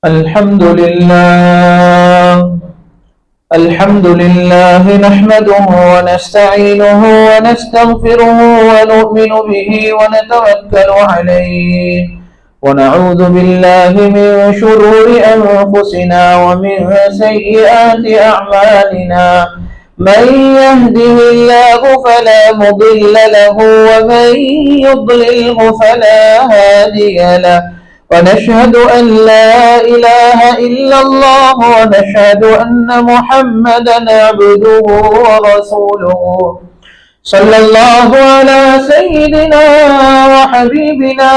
الحمد لله الحمد لله نحمده ونستعينه ونستغفره ونؤمن به ونتوكل عليه ونعوذ بالله من شرور أنفسنا ومن سيئات أعمالنا من يهده الله فلا مضل له ومن يضلله فلا هادي له ونشهد أن لا إله إلا الله ونشهد أن محمدا عبده ورسوله صلى الله على سيدنا وحبيبنا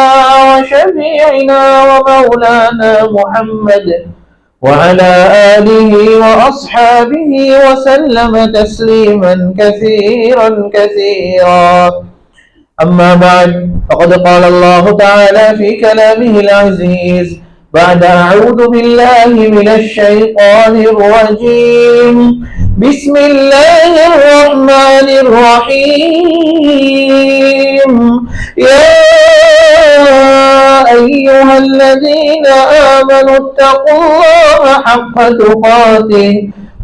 وشفيعنا ومولانا محمد وعلى آله وأصحابه وسلم تسليما كثيرا كثيرا. أما بعد فقد قال الله تعالى في كلامه العزيز بعد أعوذ بالله من الشيطان الرجيم بسم الله الرحمن الرحيم يا أيها الذين آمنوا اتقوا الله حق تقاته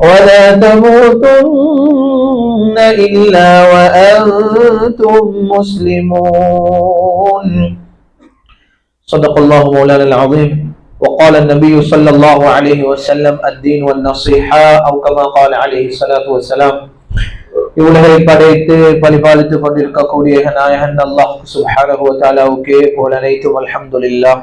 ولا تموتن إلا وأنتم مسلمون. صدق الله مولانا العظيم وقال النبي صلى الله عليه وسلم الدين والنصيحة أو كما قال عليه الصلاة والسلام. இவ்வுலகை படைத்து பரிபாலித்துக் கொண்டிருக்கக்கூடிய நாயகன் அல்லாஹ் சுப்ஹானஹு வ தஆலாவுக்கே புகழ் அனைத்தும் அல்ஹம்துலில்லாஹ்.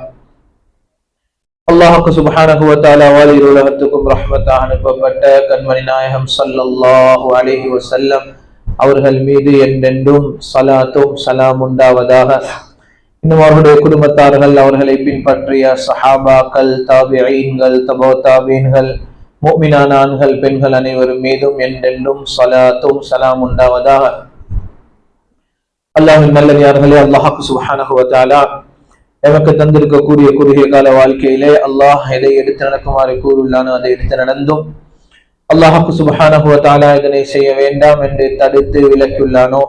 அல்லாஹ் சுப்ஹானஹு வ தஆலாவால் இருலகத்துக்கும் ரஹ்மத்தாக அனுப்பப்பட்ட கண்மணி நாயகம் ஸல்லல்லாஹு அலைஹி வஸல்லம் அவர்கள் மீது என்றென்றும் ஸலாத்தும் ஸலாம் உண்டாவதாக. இன்னும் அவர்களுடைய குடும்பத்தார்கள், அவர்களை பின்பற்றிய சஹாபாக்கள், தாபிஈன்கள், தபோ தாபீன்கள், முஃமினான ஆண்கள் பெண்கள் அனைவரும் மீதும் என்றென்றும் ஸலாத்தும் ஸலாம் உண்டாவதாக. அல்லாஹ்வின் நல்லடியார்களே, அல்லாஹ் சுப்ஹானஹு வ தஆலா எமக்கு தந்திருக்கக்கூடிய குறுகிய கால வாழ்க்கையிலே அல்லாஹ் எதை எடுத்து நடக்குமாறு கூறுள்ளானோ அதை எடுத்து நடந்தும், அல்லாஹ் சுப்ஹானஹு வ தஆலா இதனை செய்ய வேண்டாம் என்று தடுத்து விலக்கியுள்ளானோ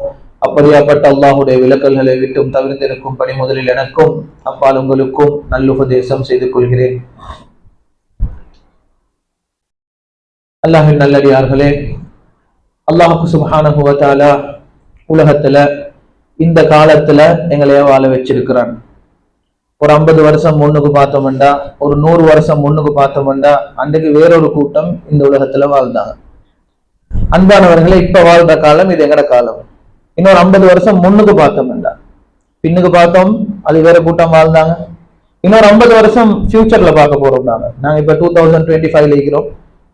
அப்படியாப்பட்ட அல்லாஹுடைய விலக்கல்களை விட்டும் தவிர்த்திருக்கும்படி முதலில் எனக்கும் அப்பால் உங்களுக்கும் நல்லுபதேசம் செய்து கொள்கிறேன். அல்லாஹ்வின் நல்லடியார்களே, அல்லாஹ் சுப்ஹானஹு வ தஆலா உலகத்துல இந்த காலத்துல எங்களைய வாழ வச்சிருக்கிறான். ஒரு 50 வருஷம் முன்னுக்கு பார்த்தோம்டா, ஒரு 100 வருஷம் முன்னுக்கு பார்த்தோம்டா, அன்றைக்கு வேறொரு கூட்டம் இந்த உலகத்துல வாழ்ந்தாங்க. அன்பானவர்களே, இப்ப வாழ்ற காலம் இது எங்கட காலம். இன்னொரு 50 வருஷம் முன்னுக்கு பார்த்தோம்டா, பின்னுக்கு பார்த்தோம் அது வேற கூட்டம் வாழ்ந்தாங்க. இன்னொரு 50 வருஷம் ஃபியூச்சர்ல பார்க்க போறோம். நாங்க இப்ப 2025 இருக்கிறோம்,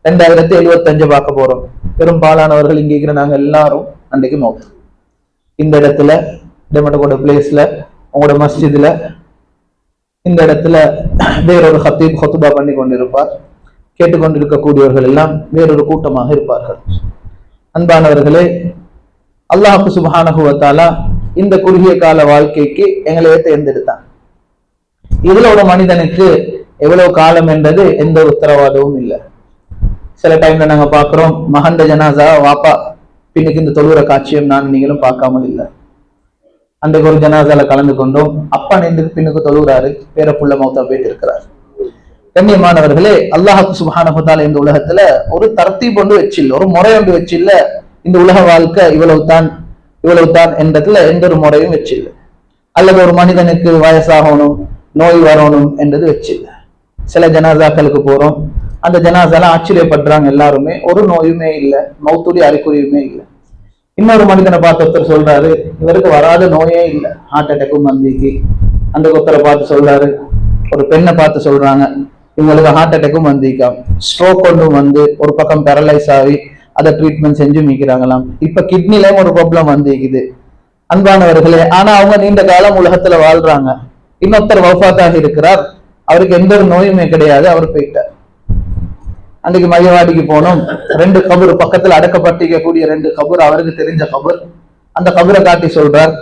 2075 பார்க்க போறோம். பெரும்பாலானவர்கள் இங்க இருக்கிற நாங்க எல்லாரும் அன்றைக்கு மௌத். இந்த இடத்துல டெமட்டோட பிளேஸ்ல, உங்களோட மஸ்ஜித்ல, இந்த இடத்துல வேறொரு ஹத்தீப் ஹுத்பா பண்ணி கொண்டிருப்பார். கேட்டுக்கொண்டிருக்கக்கூடியவர்கள் எல்லாம் வேறொரு கூட்டமாக இருப்பார்கள். அன்பானவர்களே, அல்லாஹ் சுப்ஹானஹு வ தஆலா இந்த குறுகிய கால வாழ்க்கைக்கு எங்களையே தேர்ந்தெடுத்தான். இதுல ஒரு மனிதனுக்கு எவ்வளவு காலம் என்றது எந்த உத்தரவாதமும் இல்லை. சில டைம்ல நாங்க பாக்குறோம், மகண்ட ஜனாசா வாப்பா பின்னுக்கு இந்த தொழுகிற காட்சியும் நான் நீங்களும் பார்க்காமல் இல்லை. அன்றைக்கு ஒரு ஜனாசால கலந்து கொண்டோம். அப்பா நின்று பின்னுக்கு தொழுகிறாரு, பேர புள்ள மௌத்தா போயிட்டு இருக்கிறார். கண்ணியமானவர்களே, அல்லாஹ் சுப்ஹானஹு வ தஆலா இந்த உலகத்துல ஒரு தர்த்தீப் ஒன்று வச்சில்ல, ஒரு முறை ஒன்று வச்சில்ல. இந்த உலக வாழ்க்கை இவ்வளவுதான் என்றதுல எந்த ஒரு முறையும் வச்சில்ல. அல்லது ஒரு மனிதனுக்கு வயசாகணும், நோய் வரணும் என்றது வச்சில்ல. சில ஜனாசாக்களுக்கு போறோம், அந்த ஜனாசால ஆச்சரியப்படுறாங்க எல்லாருமே, ஒரு நோயுமே இல்லை, மௌத்துடைய அறிகுறியுமே இல்லை. இன்னொரு மனிதனை பார்த்து ஒருத்தர் சொல்றாரு, இவருக்கு வராத நோயே இல்லை, ஹார்ட் அட்டாக்கும் வந்திக்கு. அந்த ஒருத்தரை பார்த்து சொல்றாரு, ஒரு பெண்ணை பார்த்து சொல்றாங்க, இவங்களுக்கு ஹார்ட் அட்டாக்கும் வந்திக்காம், ஸ்ட்ரோக் ஒன்றும் வந்து ஒரு பக்கம் பேரலைஸ் ஆகி அதை ட்ரீட்மெண்ட் செஞ்சு மீக்கிறாங்களாம். இப்ப கிட்னிலையும் ஒரு ப்ராப்ளம் வந்திக்குது. அன்பானவர்களே, ஆனா அவங்க நீண்ட காலம் உலகத்துல வாழ்றாங்க. இன்னொருத்தர் வஃபாத்தாக இருக்கிறார், அவருக்கு எந்த ஒரு நோயுமே கிடையாது, அவர் போயிட்டார். அன்றைக்கு மையவாடிக்கு போனோம், 2 கபர் பக்கத்துல அடக்கப்பட்டிருக்கக்கூடிய 2 கபர் அவருக்கு தெரிஞ்ச கபர். அந்த கபரை காட்டி சொல்றார்,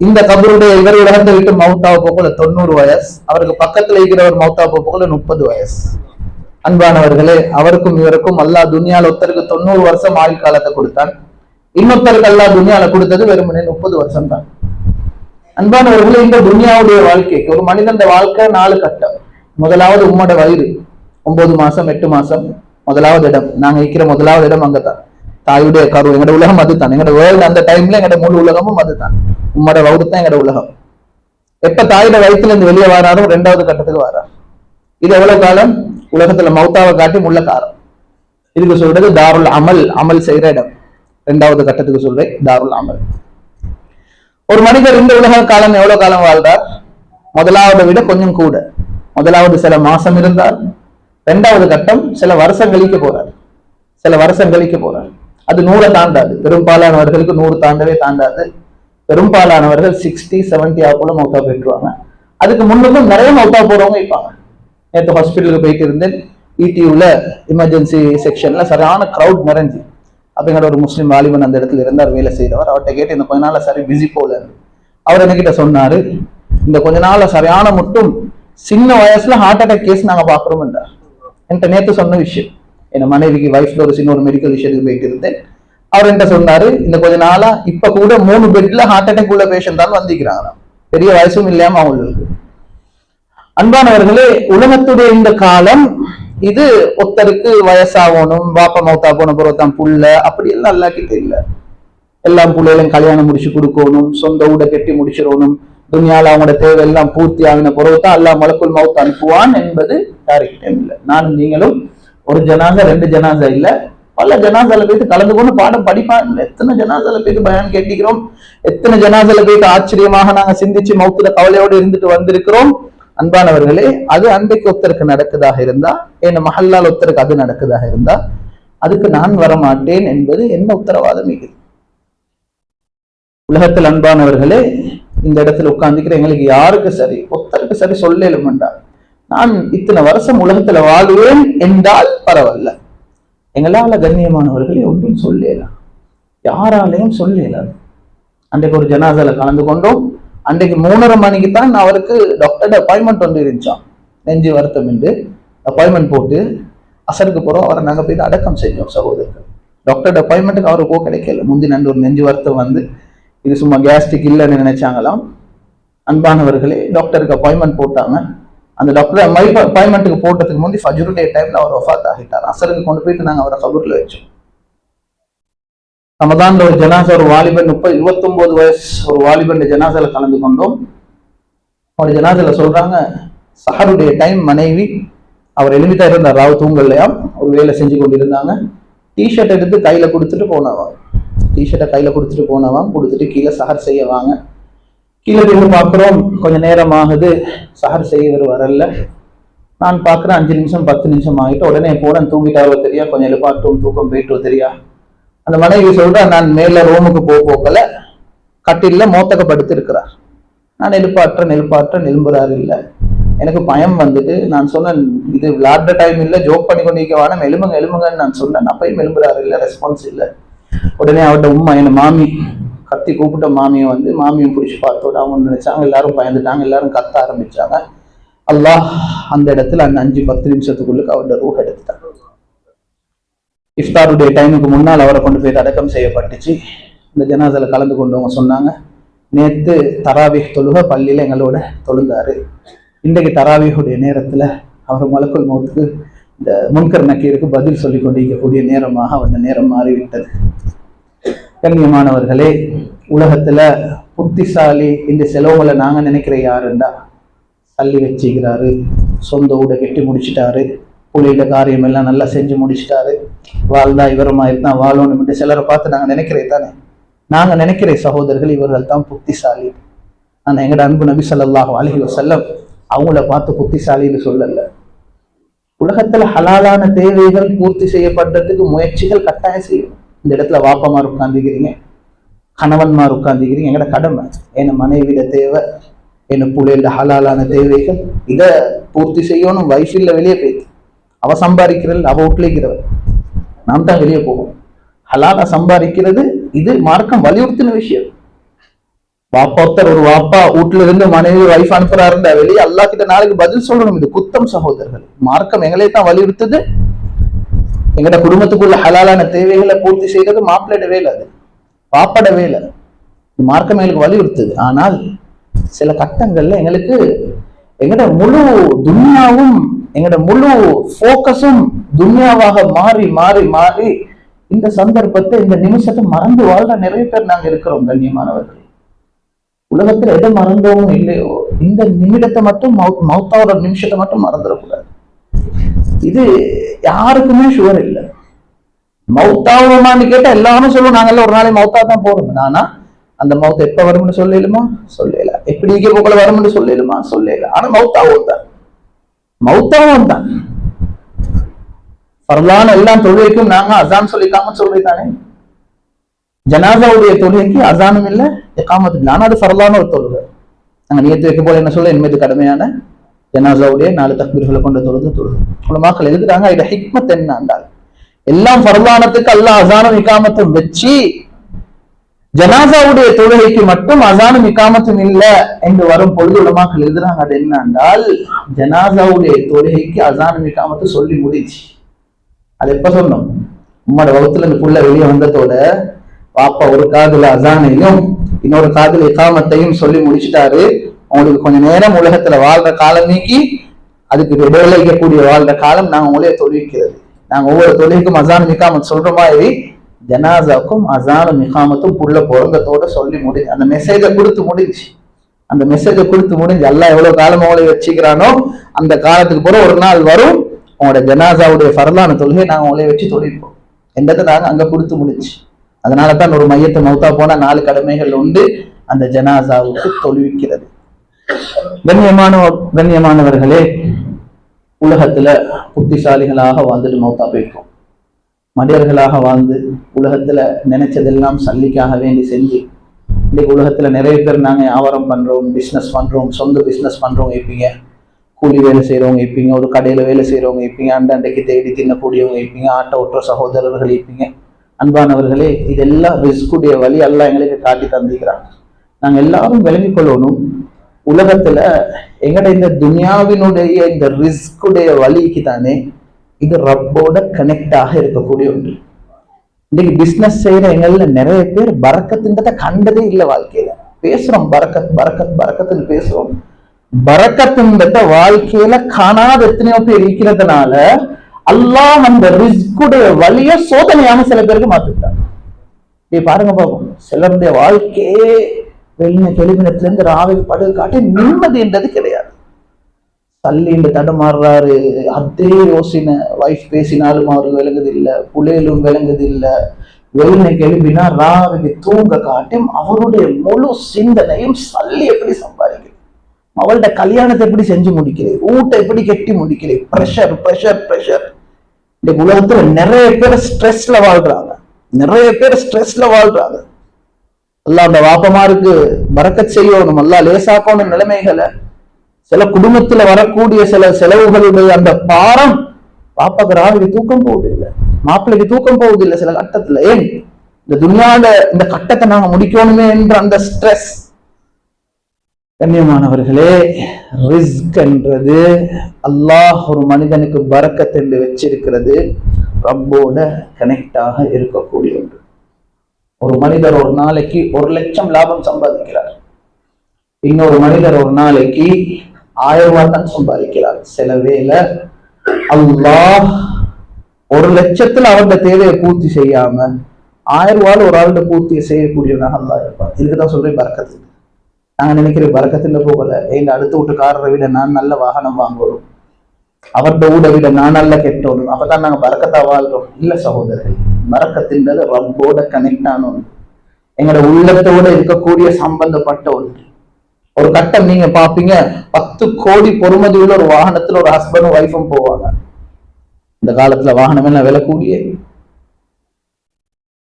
இந்த கபருடைய இவர் உலகத்தை விட்டு மௌத்தா போக்குள்ள 90 வயசு, அவருக்கு பக்கத்துல இருக்கிறவர் மௌத்தா போக்குள்ள 30 வயசு. அன்பானவர்களே, அவருக்கும் இவருக்கும் அல்லாஹ் துனியால ஒருத்தருக்கு 90 வருஷம் ஆயுள் காலத்தை கொடுத்தான், இன்னொருத்தருக்கு அல்லாஹ் துனியால கொடுத்தது வெறுமனே 30 வருஷம் தான். அன்பானவர்களே, இந்த துனியாவுடைய வாழ்க்கைக்கு ஒரு மனிதன் வாழ்க்கை 4 கட்டம். முதலாவது உம்மோட வயிறு 9 மாசம் 8 மாசம் முதலாவது இடம். நாங்க இருக்கிற முதலாவது இடம் அங்கதான். தாயுடைய கரு எங்கட உலகம் அதுதான். எங்கட வேர்ல்டு அந்த டைம்ல எங்கட முழு உலகமும் அதுதான். உம்மோட வயிறு தான் எங்கட உலகம். எப்ப தாயோட வயிற்றுல இருந்து வெளியே வராரோ 2வது கட்டத்துக்கு வரார். இது எவ்வளவு காலம்? உலகத்துல மௌத்தாவை காட்டி முள்ள காரம். இதுக்கு சொல்றது தாருல் அமல், அமல் செய்யற இடம். 2வது கட்டத்துக்கு சொல்றேன் தாருல் அமல். ஒரு மனிதர் இந்த உலக காலம் எவ்வளவு காலம் வாழ்றார்? முதலாவதை விட கொஞ்சம் கூட. முதலாவது சில மாசம் இருந்தார். 2வது கட்டம் சில வருஷம் கழிக்க போறார். சில வருஷம் கழிக்க போறார். அது 100 தாண்டாது. பெரும்பாலானவர்களுக்கு 100 தாண்டவே தாண்டாது. பெரும்பாலானவர்கள் 60, 70 போல மௌத்தா போயிட்டுருவாங்க. அதுக்கு முன்னுக்கும் நிறைய மௌத்தா போறவங்க இருப்பாங்க. நேற்று ஹாஸ்பிட்டலுக்கு போயிட்டு இருந்தேன். இடியூல எமர்ஜென்சி செக்ஷன்ல சரியான கிரௌட் நிறைஞ்சு. அப்ப எங்களோட ஒரு முஸ்லீம் வாலிபன் அந்த இடத்துல இருந்தார், வேலை செய்தவர். அவர்கிட்ட கேட்டு இந்த கொஞ்ச நாள்ல சரி பிஸி போல. அவர் என்கிட்ட சொன்னாரு, இந்த கொஞ்ச நாள்ல சரியான மட்டும் சின்ன வயசுல ஹார்ட் அட்டாக் கேஸ் நாங்க பாக்குறோம் என்றார். என்கிட்ட நேற்று சொன்ன விஷயம். என் மனைவிக்கு வைஃப்ல ஒரு சின்ன ஒரு மெடிக்கல் விஷயத்துக்கு போயிட்டு இருந்தேன். அவர் என்கிட்ட சொன்னாரு, இந்த கொஞ்ச நாளா இப்ப கூட 3 பெட்ல ஹார்ட் அட்டாக் உள்ள பேஷண்ட் தான் வந்திருக்கிறாங்க. பெரிய வயசும் இல்லாம அவங்களுக்கு. அன்பானவர்களே, உலகத்துடைய இந்த காலம் இது ஒருத்தருக்கு வயசாகணும், பாப்பா மௌத்தா போன பிறகுதான் புள்ள, அப்படி எல்லாம் அல்லாஹ்கிட்ட இல்ல. எல்லாம் புள்ளையிலும் கல்யாணம் முடிச்சு கொடுக்கணும், சொந்த ஊட கட்டி முடிச்சிடணும், துனியால அவங்களோட தேவை எல்லாம் பூர்த்தி ஆகின பிறகுதான் அல்லாஹ் மலக்குல் மௌத் அனுப்புவான் என்பது யாருக்கிட்ட இல்லை. நானும் நீங்களும் ஒரு ஜனாசா 2 ஜனாசா இல்ல, பல ஜனாசால போயிட்டு கலந்து கொண்டு பாடம் படிப்பாங்க. எத்தனை ஜனாசால போயிட்டு பயான் கேட்டிக்கிறோம், எத்தனை ஜனாசால போயிட்டு ஆச்சரியமாக நாங்க சிந்திச்சு மௌத்துல கவலையோடு இருந்துட்டு வந்திருக்கிறோம். அன்பானவர்களே, அது அன்றைக்கு ஒருத்தருக்கு நடக்குதாக இருந்தா, என் மஹல்லால் ஒருத்தருக்கு அது நடக்குதாக இருந்தா, அதுக்கு நான் வரமாட்டேன் என்பது என்ன உத்தரவாதம் இது? உலகத்தில் அன்பானவர்களே, இந்த இடத்துல உட்கார்ந்துக்கிற எங்களுக்கு யாருக்கு சரி, ஒருத்தருக்கு சரி சொல்லலும்டா, நான் இத்தனை வருஷம் உலகத்துல வாழ்வேன் என்றால் பரவாயில்ல. எங்களால கண்ணியமானவர்களே ஒன்றும் சொல்லலாம், யாராலையும் சொல்லலாம். அன்றைக்கு ஒரு ஜனாசால கலந்து கொண்டோம். அன்றைக்கு 3:30 மணிக்கு தான் அவருக்கு டாக்டர் அப்பாயின்மெண்ட் வந்து இருந்துச்சான். நெஞ்சு வருத்தம் என்று அப்பாயின்மெண்ட் போட்டு அசருக்கு போறோம். அவரை நாங்க போய் அடக்கம் செஞ்சோம் சகோதரர்கள். டாக்டர் அப்பாயின்மெண்ட்டுக்கு அவருக்கு போக கிடைக்கல. முந்தி நண்டு ஒரு நெஞ்சு வருத்தம் வந்து இது சும்மா கேஸ்ட்ரிக் இல்லைன்னு நினைச்சாங்களாம். அன்பானவர்களே, டாக்டருக்கு அப்பாயின்மெண்ட் போட்டாங்க. அந்த டாக்டர் அப்பாயின்மெண்ட்டுக்கு போட்டதுக்கு முந்தி ஃபஜ்ருடைய டைம்ல அவர் வஃபாத் ஆகிட்டார். அசருக்கு கொண்டு போயிட்டு நாங்க அவரை கபூர்ல வச்சோம். ரமதான்ல ஒரு ஜனாசா, ஒரு வாலிபன் 29 வயசு ஒரு வாலிபன் ஜனாசால கலந்து கொண்டோம். அவர் ஜனாசால சொல்றாங்க, சஹருடைய டைம், மனைவி அவர் எழுதிதான் இருந்தார், ராவ் தூங்கலையாம், ஒரு வேலை செஞ்சு கொண்டு இருந்தாங்க. டிஷர்ட் எடுத்து கையில கொடுத்துட்டு போனவாம். டிஷர்ட்டை கையில கொடுத்துட்டு போனவாம். கொடுத்துட்டு கீழே சஹர் செய்ய வாங்க. கீழே போய் பார்க்குறோம், கொஞ்சம் நேரம் ஆகுது, சஹர் செய்ய வரல. நான் பார்க்குறேன் 5 நிமிஷம் 10 நிமிஷம் ஆகிட்டு உடனே போட தூங்கிட்டாரோ தெரியா, கொஞ்சம் எழுப்பாட்டும் தூக்கம் போயிட்டோ தெரியா. அந்த மனைவி சொல்ற, நான் மேல ரூமுக்கு போக்கல, கட்டில மோத்தகப்படுத்தி இருக்கிறார். நான் எழுப்பாற்றேன் எழும்புறாரு இல்ல. எனக்கு பயம் வந்துட்டு நான் சொன்னேன், இது விளையாடுற டைம் இல்ல, ஜோக் பண்ணி கொண்டிருக்கவான எழுமுங்கன்னு நான் சொன்னேன். அப்பயும் எழும்புறாரு இல்ல, ரெஸ்பான்ஸ் இல்லை. உடனே அவர்கிட்ட உம்மா, என் மாமி கத்தி கூப்பிட்ட மாமியை வந்து மாமியும் பிடிச்சி பார்த்தோட அவங்க நினைச்சாங்க, எல்லாரும் பயந்துட்டாங்க, எல்லாரும் கத்த ஆரம்பிச்சாங்க. அல்லாஹ் அந்த இடத்துல அந்த 5-10 நிமிஷத்துக்குள்ளுக்கு அவருடைய ரூஹ் எடுத்துட்டாங்க. இஃப்தாருடைய டைமுக்கு முன்னால் அவரை கொண்டு போய் அடக்கம் செய்யப்பட்டுச்சு. இந்த ஜனாசால கலந்து கொண்டவங்க சொன்னாங்க, நேற்று தராவீஹ் தொழுக பள்ளியில எங்களோட தொழுந்தாரு. இன்றைக்கு தராவீஹுடைய நேரத்துல அவர் மலக்குல் மௌத்துக்கு இந்த முன்கர் நக்கீருக்கு பதில் சொல்லி கொண்டிருக்கக்கூடிய நேரமாக அந்த நேரம் மாறிவிட்டது. கண்ணியமானவர்களே, உலகத்துல புத்திசாலி இந்த செலவுகளை நாங்க நினைக்கிற யாருண்டா, தள்ளி வச்சுக்கிறாரு, சொந்த ஊட கெட்டி முடிச்சுட்டாரு, புள்ளியில காரியம் எல்லாம் நல்லா செஞ்சு முடிச்சுட்டாரு, வாழ்ந்தா இவரமா இருந்தா வாழணும். சிலரை பார்த்து நாங்க நினைக்கிறேன் தானே, நாங்க நினைக்கிற சகோதரர்கள் இவர்கள் தான் புத்திசாலி. ஆனா எங்கட அன்பு நபி ஸல்லல்லாஹு அலைஹி வஸல்லம் அவங்கள பார்த்து புத்திசாலின்னு சொல்லல. உலகத்துல ஹலாலான தேவைகள் பூர்த்தி செய்யப்படுறதுக்கு முயற்சிகள் கட்டாயம் செய்யும். இந்த இடத்துல வாப்பமார் உட்கார்ந்துக்கிறீங்க, கணவன்மார் உட்கார்ந்துக்கிறீங்க, எங்கட கடமை. என்ன மனைவிட தேவை, என்ன புள்ளையில ஹலாலான தேவைகள், இதை பூர்த்தி செய்யணும். வைஃபில்ல வெளியே போயிட்டு அவ சம்பாதிக்கிறது, அவ உட்லிக்கிறவர், நாம் தான் வெளியே போவோம். ஹலாலா சம்பாதிக்கிறது இது மார்க்கம் வலியுறுத்தின விஷயம். வாப்பா ஒருத்தர் ஒரு வாப்பா வீட்டுல இருந்து மனைவி வைஃப் அனுப்புறாருன்ற வெளியே அல்லாஹ் கிட்ட நாளைக்கு பதில் சொல்லணும். இது குத்தம் சகோதரர்கள். மார்க்கம் எங்களே தான் வலியுறுத்துது. எங்கட குடும்பத்துக்குள்ள ஹலாலான தேவைகளை பூர்த்தி செய்யறது மாப்பிள்ளைட வேலை, அது பாப்பாட வேலை. மார்க்கம் எங்களுக்கு வலியுறுத்துது. ஆனால் சில கட்டங்கள்ல எங்களுக்கு எங்கட முழு துன்யாவும் எங்கட முழு போக்கஸும் துன்யாவாக மாறி மாறி மாறி இந்த சந்தர்ப்பத்தை இந்த நிமிஷத்தை மறந்து வாழ்ற நிறைய பேர் நாங்க இருக்கிறோம். கண்ணியமானவர்கள், உலகத்துல எதை மறந்தோம் இல்லையோ இந்த நிமிடத்தை மட்டும் மௌத்தாவோட நிமிஷத்தை மட்டும் மறந்துடக்கூடாது. இது யாருக்குமே ஷுவர் இல்லை. மௌத்தாவுமான்னு கேட்டா எல்லாரும் சொல்லுவோம் நாங்கெல்லாம் ஒரு நாளை மௌத்தா தான் போறோம். ஆனா அந்த மௌத்த எப்ப வரும்னு சொல்லலுமா? சொல்லல. எப்படி போக்குள்ள வரும்னு சொல்லலுமா? சொல்லல. ஆனா மௌத்தாவும் தான், மௌத்தாவும் தான். பரலான எல்லாம் தொழுகைக்கும் நாங்க அசான் சொல்லிக்காம சொல்லித்தானே. ஜனாசாவுடைய தொழுகைக்கு அசானும் இல்லை, இகாமத்தும் இல்லை. ஆனா அது பரலான ஒரு தொழுகை. நாங்க நியத்து வைக்க போல என்ன சொல்ல, என்மீது கடமையான ஜனாசாவுடைய 4 தக்பீர்களை கொண்ட தொழுது தொழுது. உலமாக்கள் எழுதுறாங்க, இத ஹிக்மத் என்ன என்றால், எல்லாம் பரலானத்துக்கு அல்லாஹ் அசானும் இகாமத்தும் வச்சு ஜனாசாவுடைய தொழுகைக்கு மட்டும் அசானும் இகாமத்தும் இல்லை என்று வரும் பொழுது உலமாக்கள் எழுதுறாங்க, அது என்ன என்றால் ஜனாசாவுடைய தொழுகைக்கு அசானும் இகாமத்து சொல்லி முடிச்சு. அது எப்ப சொன்னோம்? உம்மோட வகுத்துல இந்த புள்ள வெளியே வந்ததோட பாப்பா ஒரு காதுல அசானையும் இன்னொரு காதுல இகாமத்தையும் சொல்லி முடிச்சுட்டாரு. உங்களுக்கு கொஞ்ச நேரம் உலகத்துல வாழ்ற காலம் நீக்கி அதுக்கு இடையிலைக்கக்கூடிய வாழ்ற காலம் நாங்க உங்களைய தொழுவிக்கிறது. நாங்க ஒவ்வொரு தொழுகைக்கும் அசானும் இகாமத் சொல்ற மாதிரி ஜனாசாவுக்கும் அசானும் இகாமத்தும் புள்ள பிறந்ததோட சொல்லி முடிஞ்சு அந்த மெசேஜை கொடுத்து முடிஞ்சு. அந்த மெசேஜை கொடுத்து முடிஞ்சு அல்லாஹ் எவ்வளவு காலம் அவங்களை வச்சுக்கிறானோ அந்த காலத்துக்கு போற ஒரு நாள் வரும், உங்களோட ஜனாசாவுடைய ஃபர்லான தொழுகை நாங்க உங்களை வச்சு தொழிப்போம் என்றதை நாங்க அங்க கொடுத்து முடிச்சு. அதனாலதான் ஒரு மையத்தை மௌத்தா போனா 4 கடமைகள் உண்டு, அந்த ஜனாசாவுக்கு தொழுவிக்கிறது. கண்ணியமானவர்களே, உலகத்துல புத்திசாலிகளாக வாழ்ந்துட்டு மௌத்தா போயிருக்கோம். மனிதர்களாக வாழ்ந்து உலகத்துல நினைச்சதெல்லாம் சல்லிக்காக வேண்டி செஞ்சு இன்னைக்கு உலகத்துல நிறைய பேர் நாங்க வியாபாரம் பண்றோம், பிசினஸ் பண்றோம், சொந்த பிசினஸ் பண்றவங்க இருப்பீங்க, கூலி வேலை செய்யறவங்க இருப்பீங்க, ஒரு கடையில வேலை செய்யறவங்க இருப்பீங்க, அண்டைக்கு தேடி தின்னக்கூடியவங்க இருப்பீங்க, ஆட்டோ ஓட்டுற சகோதரர்கள் இருப்பீங்க. அன்பானவர்களே, இதெல்லாம் ரிஸ்குடைய வழி எல்லாம் எங்களுக்கு காட்டி தந்திக்கிறாங்க. நாங்க எல்லாரும் விளங்கிக் கொள்ளணும், உலகத்துல எங்கட இந்த துனியாவினுடைய இந்த ரிஸ்குடைய வழிக்கு தானே இது ரப்போட கனெக்ட் ஆக இருக்கக்கூடிய ஒன்று. இன்னைக்கு பிசினஸ் செய்யற எங்கள்ல நிறைய பேர் பரக்கத்துன்றத கண்டதே இல்லை. வாழ்க்கையில பேசுறோம் பரக்கத் பரக்கத் பரக்கத்துன்னு பேசுறோம், பரக்கத்துன்றத வாழ்க்கையில காணாத எத்தனையோ பேர் இருக்கிறதுனால அல்லாஹ் அந்த ரிஸ்குடைய வழிய சோதனையான சில பேருக்கு மாத்திட்டாங்க. இப்படி பாருங்க பாப்போம், சிலருடைய வாழ்க்கையே வெளியின கெளிமினத்துல இருந்து ராவை படுக காட்டி நிம்மதின்றது கிடையாது. தள்ளிண்டு தடுமாறுறாரு, அதே யோசின வைஃப் பேசினாலும் அவருக்கு விளங்குது இல்லை, புலையிலும் விளங்குது இல்லை. வெளியின கெளிம்பினா ராவுக்கு தூங்க காட்டும் அவருடைய முழு சிந்தனையும் சல்லி எப்படி சம்பாதிக்கிறது, அவள்கிட்ட கல்யாணத்தை எப்படி செஞ்சு முடிக்கிறேன், ஊட்டை எப்படி கெட்டி முடிக்கிறேன், ப்ரெஷர் ப்ரெஷர் ப்ரெஷர். இந்த உலகத்துல நிறைய பேர் ஸ்ட்ரெஸ்ல வாழ்றாங்க, நிறைய பேர் ஸ்ட்ரெஸ்ல வாழ்றாங்க. அல்லாஹ் அந்த வாப்பமாருக்கு பரக்கத் செய்யணும், அல்லாஹ் லேசாக்கணும் நிலைமைகளை. சில குடும்பத்துல வரக்கூடிய சில செலவுகளுடைய அந்த பாரம் பாப்பாக்கு ராவிக்கு தூக்கம் போவதில்லை, மாப்பிள்ளைக்கு தூக்கம் போவதில்லை சில கட்டத்துல. ஏன்? இந்த துனியால இந்த கட்டத்தை நாங்க முடிக்கணுமே என்ற அந்த ஸ்ட்ரெஸ். கண்ணியமானவர்களே, ரிஸ்க் என்றது அல்லாஹ் ஒரு மனிதனுக்கு பரக்கத் என்று வச்சிருக்கிறது ரப்போட கனெக்டாக இருக்கக்கூடிய ஒன்று. ஒரு மனிதர் ஒரு நாளைக்கு 1 லட்சம் லாபம் சம்பாதிக்கிறார், இன்னொரு மனிதர் ஒரு நாளைக்கு 1000 ரூபாய் தான் சம்பாதிக்கிறார். சில வேளை அல்லாஹ் 1 லட்சத்துல அவருடைய தேவையை பூர்த்தி செய்யாம 1000 ரூபாய் ஒரு ஆளுடைய பூர்த்தியை செய்யக்கூடியவனாக அல்லாஹ் இருப்பார். இதுக்குதான் சொல்றேன் பரக்கத்து. நாங்க நினைக்கிறேன் பரக்கத்துல போகல, எங்க அடுத்த வீட்டுக்காரரை விட நான் நல்ல வாகனம் வாங்கணும், அவருடைய ஊட விட நான் நல்ல கெட்டணும், அப்பதான் நாங்க பரக்கத்தா வாழ்றோம். இல்ல சகோதரர்கள், பரக்கத்தின்றது ரப்போட கனெக்ட் ஆன ஒன்று, எங்களோட உள்ளத்தோட இருக்கக்கூடிய சம்பந்தப்பட்ட ஒன்று. ஒரு கட்டம் நீங்க பாப்பீங்க, 10 கோடி பொறுமதி உள்ள ஒரு வாகனத்துல ஒரு ஹஸ்பண்டும் ஒய்ஃபும் போவாங்க. இந்த காலத்துல வாகனம் எல்லாம் விலை கூடிய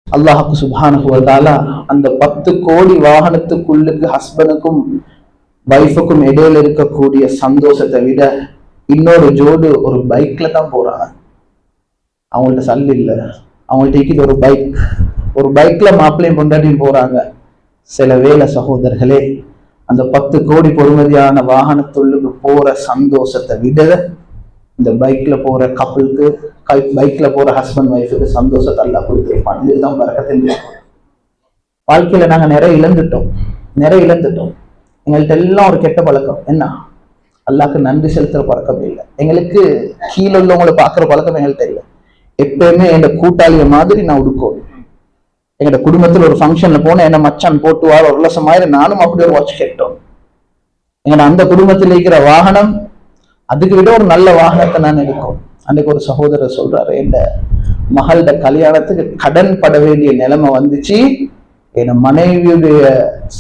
அல்லாஹ் சுப்ஹானஹு வ தஆலா அந்த 10 கோடி வாகனத்துக்குள்ளுக்கு ஹஸ்பண்டுக்கும் வைஃபுக்கும் இடையில இருக்கக்கூடிய சந்தோஷத்தை விட இன்னொரு ஜோடு ஒரு பைக்ல தான் போறாங்க. அவங்கள்ட்ட சல்லு இல்லை, அவங்கள்ட்ட ஒரு பைக்ல மாப்பிள்ளையும் பொண்டாட்டியும் போறாங்க. சில வேளை சகோதரர்களே, அந்த 10 கோடி பொறுமதியான வாகனத்துள்ளுக்கு போற சந்தோஷத்தை விட இந்த பைக்ல போற கப்பலுக்கு, பைக்ல போற ஹஸ்பண்ட் ஒய்ஃபுக்கு சந்தோஷத்தை எல்லாம் கொடுத்துருப்பான். இதுதான் பரக்கத்தின் வாழ்க்கையில நாங்க நிறைய இழந்துட்டோம். எங்கள்கிட்ட எல்லாம் ஒரு கெட்ட பழக்கம் என்ன, அல்லாஹ்க்கு நன்றி செலுத்துற பழக்கம் இல்லை. எங்களுக்கு கீழே உள்ளவங்களை பார்க்குற பழக்கம் எங்கள்கிட்ட இல்லை. எப்பயுமே எங்க கூட்டாளிய மாதிரி நான் உடுக்கும். எங்களோட குடும்பத்தில் ஒரு ஃபங்க்ஷன்ல போன என்ன மச்சான் போட்டு வார ஒரு லட்சம் ஆயிரம் நானும் அப்படி ஒரு வாட்ச் கேட்டோம். எங்களோட அந்த குடும்பத்தில் இருக்கிற வாகனம் அதுக்கு விட ஒரு நல்ல வாகனத்தை நான் எடுக்கும். அன்னைக்கு ஒரு சகோதரர் சொல்றாரு, என் மகளோட கல்யாணத்துக்கு கடன் பட வேண்டிய நிலைமை வந்துச்சு. என் மனைவியுடைய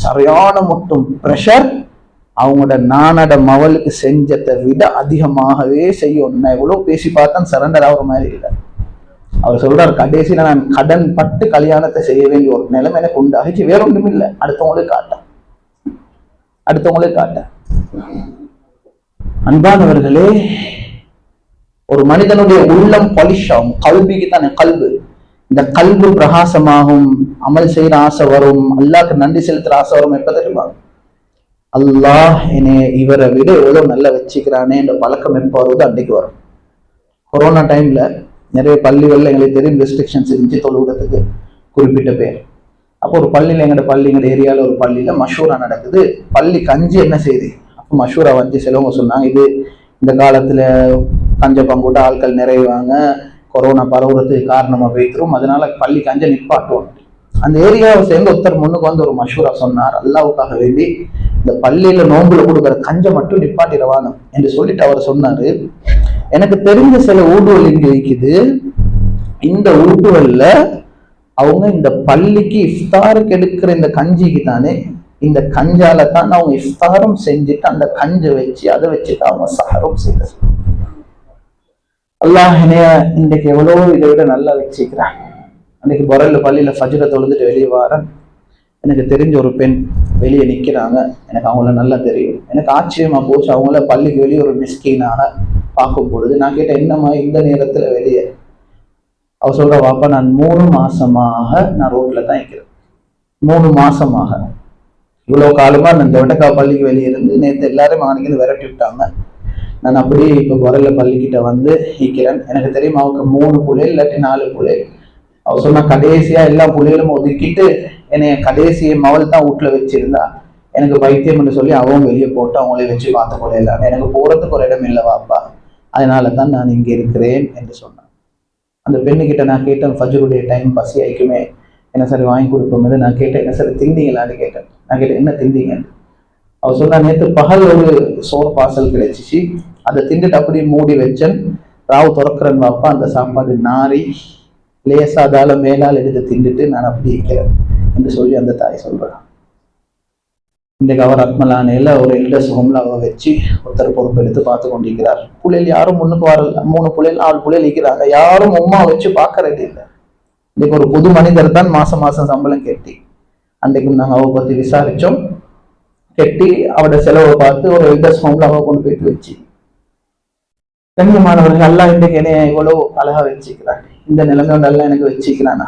சரியான மட்டும் ப்ரெஷர் அவங்களோட நானோட மவளுக்கு செஞ்சதை விட அதிகமாகவே செய்யணும். நான் எவ்வளவு பேசி பார்த்தேன், சரண்டர் ஆகிற மாதிரி இல்லை. அவர் சொல்றாரு, கடைசியில நான் கடன் பட்டு கல்யாணத்தை செய்ய வேண்டிய ஒரு நிலைமை எனக்கு உண்டாகிச்சு. வேற ஒன்றும் இல்லை, அடுத்தவங்களுக்கு காட்ட. அன்பானவர்களே, ஒரு மனிதனுடைய உள்ளம் பலிஷாகும். கல்விக்கு தானே கல்வி. இந்த கல்வி பிரகாசமாகும், அமல் செய்யற ஆசை வரும், அல்லாஹ்க்கு நன்றி செலுத்துற ஆசை வரும். எப்ப தெரியுமா? அல்லாஹ் என்னை இவரை விட எவ்வளவு நல்லா வச்சுக்கிறானே இந்த பழக்கம் எப்போ வருது அன்னைக்கு வரும். கொரோனா டைம்ல நிறைய பள்ளிகள்ல எங்களுக்கு தெரியும் ரெஸ்ட்ரிக்ஷன்ஸ் இருந்துச்சு தொழுகிறதுக்கு குறிப்பிட்ட பேர். அப்போ ஒரு பள்ளியில எங்களோட ஏரியாவில் ஒரு பள்ளியில மஷூரா நடக்குது. பள்ளி கஞ்சி என்ன செய்யுது, அப்போ மஷூரா வந்து சிலவங்க சொன்னாங்க, இது இந்த காலத்துல கஞ்ச பங்கூட்ட ஆட்கள் நிறைவாங்க, கொரோனா பரவுறதுக்கு காரணமா போய்க்கிறோம், அதனால பள்ளி கஞ்ச நிப்பாட்டுவோம். அந்த ஏரியாவை சேர்ந்து ஒருத்தர் முன்னுக்கு வந்து ஒரு மஷூரா சொன்னார், அல்லாவுக்காக வேண்டி இந்த பள்ளியில நோம்புல கொடுக்குற கஞ்சை மட்டும் நிப்பாட்டிடவானும் என்று சொல்லிட்டு அவர் சொன்னாரு, எனக்கு தெரிஞ்ச சில ஊடுவல் இங்க இருக்குது, இந்த ஊடுவல்ல அவங்க இந்த பள்ளிக்கு இஃப்தாருக்கு எடுக்கிற இந்த கஞ்சிக்கு தானே, இந்த கஞ்சால தான் அவங்க இஃப்தாரும் செஞ்சுட்டு அந்த கஞ்சை வச்சு அதை வச்சுட்டு அவங்க சஹரும் செய்யறது. அல்லாஹ் என்னைய இன்றைக்கு எவ்வளவோ இதை விட நல்லா வச்சுக்கிறான். அன்னைக்கு பொரல்ல பள்ளியில ஃபஜ்ர தொழுதுட்டு வெளியே வாரேன். எனக்கு தெரிஞ்ச ஒரு பெண் வெளியே நிற்கிறாங்க. எனக்கு அவங்கள நல்லா தெரியும். எனக்கு ஆச்சரியமா போச்சு. அவங்கள பள்ளிக்கு வெளியே ஒரு மிஸ்கீனாக பார்க்கும் பொழுது நான் கேட்டேன், என்னம்மா இந்த நேரத்துல வெளியே? அவ சொல்ற, வாப்பா நான் 3 மாசமாக நான் ரோட்ல தான் இருக்கிறேன். 3 மாசமாக இவ்வளவு காலமா நான் இந்த வட்டக்கா பள்ளிக்கு வெளியே இருந்து நேற்று எல்லாரும் மாணிக்கு விரட்டி விட்டாங்க. நான் அப்படி இப்போ பொரல்ல பள்ளிக்கிட்ட வந்து நிற்கிறேன். எனக்கு தெரியும் அவருக்கு 3 புள்ளைகள் இல்லாட்டி 4 புள்ளைகள். அவ சொன்னா, கடைசியா எல்லா புள்ளைகளும் ஒதுக்கிட்டு என்னைய கடைசியை மவள் தான் வீட்டுல வச்சிருந்தா, எனக்கு வைத்தியம் என்று சொல்லி அவங்க வெளியே போட்டு அவங்களே வச்சு பார்த்து கொள்ளலாம், எனக்கு போறதுக்கு ஒரு இடம் இல்லை வாப்பா, அதனால தான் நான் இங்க இருக்கிறேன் என்று சொன்னான். அந்த பெண்ணுகிட்ட நான் கேட்டேன், ஃபஜ்ருடைய டைம் பசி ஆயிக்குமே, என்ன சரி வாங்கி கொடுப்போம். நான் கேட்டேன், என்ன சரி திண்டீங்களான்னு கேட்டேன். நான் கேட்டேன், என்ன திண்டீங்க? அவ சொன்னா, நேற்று பகல் ஒரு சோறு பார்சல் கிடைச்சிச்சு, அதை திண்டுட்டு அப்படியே மூடி வச்சேன், ராவு துறக்கிறேன் வாப்பா, அந்த சாப்பாடு நாரி லேசாதால மேலால் எடுத்து திண்டுட்டு நான் அப்படி இருக்கிறேன் என்று சொல்லி அந்த தாய் சொல்றான். இன்றைக்கு அவர் அத்மலானையில ஒரு எல்டர்ஸ் ஹோம்ல அவ வச்சு ஒருத்தர் பொறுப்பு எடுத்து பார்த்து கொண்டிருக்கிறார். புள்ளைகள் யாரும் முன்னுக்கு வரல. 3 புள்ளைகள் 4 புள்ளைகள் இருக்கிறாங்க. யாரும் உமா வச்சு பார்க்கறது இல்லை. இன்னைக்கு ஒரு புது மனிதர் தான் மாசம் சம்பளம் கெட்டி. அன்றைக்கும் நாங்கள் அவ பத்தி விசாரிச்சோம். கெட்டி அவட செலவை பார்த்து ஒரு எல்டர்ஸ் ஹோம்ல அவ கொண்டு போயிட்டு வச்சு, கண்ணியமானவர்கள், அல்லாஹ் இன்றைக்கு என்னைய இவ்வளவு அழகா வச்சுக்கிறான். இந்த நிலைமை வந்து அல்லாஹ் எனக்கு வச்சுக்கிறானா?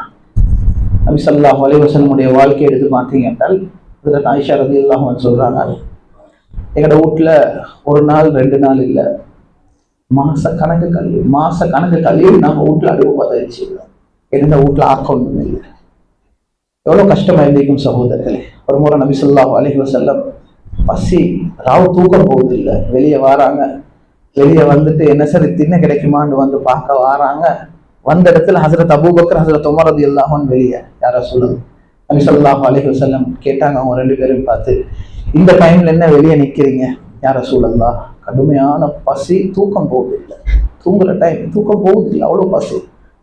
நபி ஸல்லல்லாஹு அலைஹி வஸல்லமுடைய வாழ்க்கையை எடுத்து பார்த்தீங்க என்றால், ஹஜ்ரத் ஆயிஷா ரலியல்லாஹு அன்ஹா சொல்றாங்க, எங்களோட வீட்டுல ஒரு நாள் 2 நாள் இல்லை, மாச கணக்கு கழிவு நாங்கள் வீட்டுல அடுப்பு பற்ற வச்சுக்கிறோம். எந்த வீட்டுல ஆக்கணும் இல்லை. எவ்வளவு கஷ்டமா இருந்திருக்கும் சகோதரர்களே. ஒரு முறை நபி ஸல்லல்லாஹு அலைஹி வஸல்லம் பசி ராவு தூக்கம் போகுது இல்லை, வெளியே வராங்க. வெளியே வந்துட்டு என்ன சரி தின்ன கிடைக்குமான்னு வந்து பார்க்க வராங்க. வந்த இடத்துல ஹஜ்ரத் அபூபக்கர் ஹஜ்ரத் உமர் ரலியல்லாஹு அன்ஹு வெளியே, யாரா சொல்லுது? நபி ஸல்லல்லாஹு அலைஹி வஸல்லம் கேட்டாங்க அவங்க 2 பேரும் பார்த்து, இந்த டைம்ல என்ன வெளியே நிக்கிறீங்க யார சூழல்லா? கடுமையான பசி, தூக்கம் போகுது இல்லை, தூங்குற டைம் தூக்கம் போகுது இல்லை, அவ்வளவு பசி,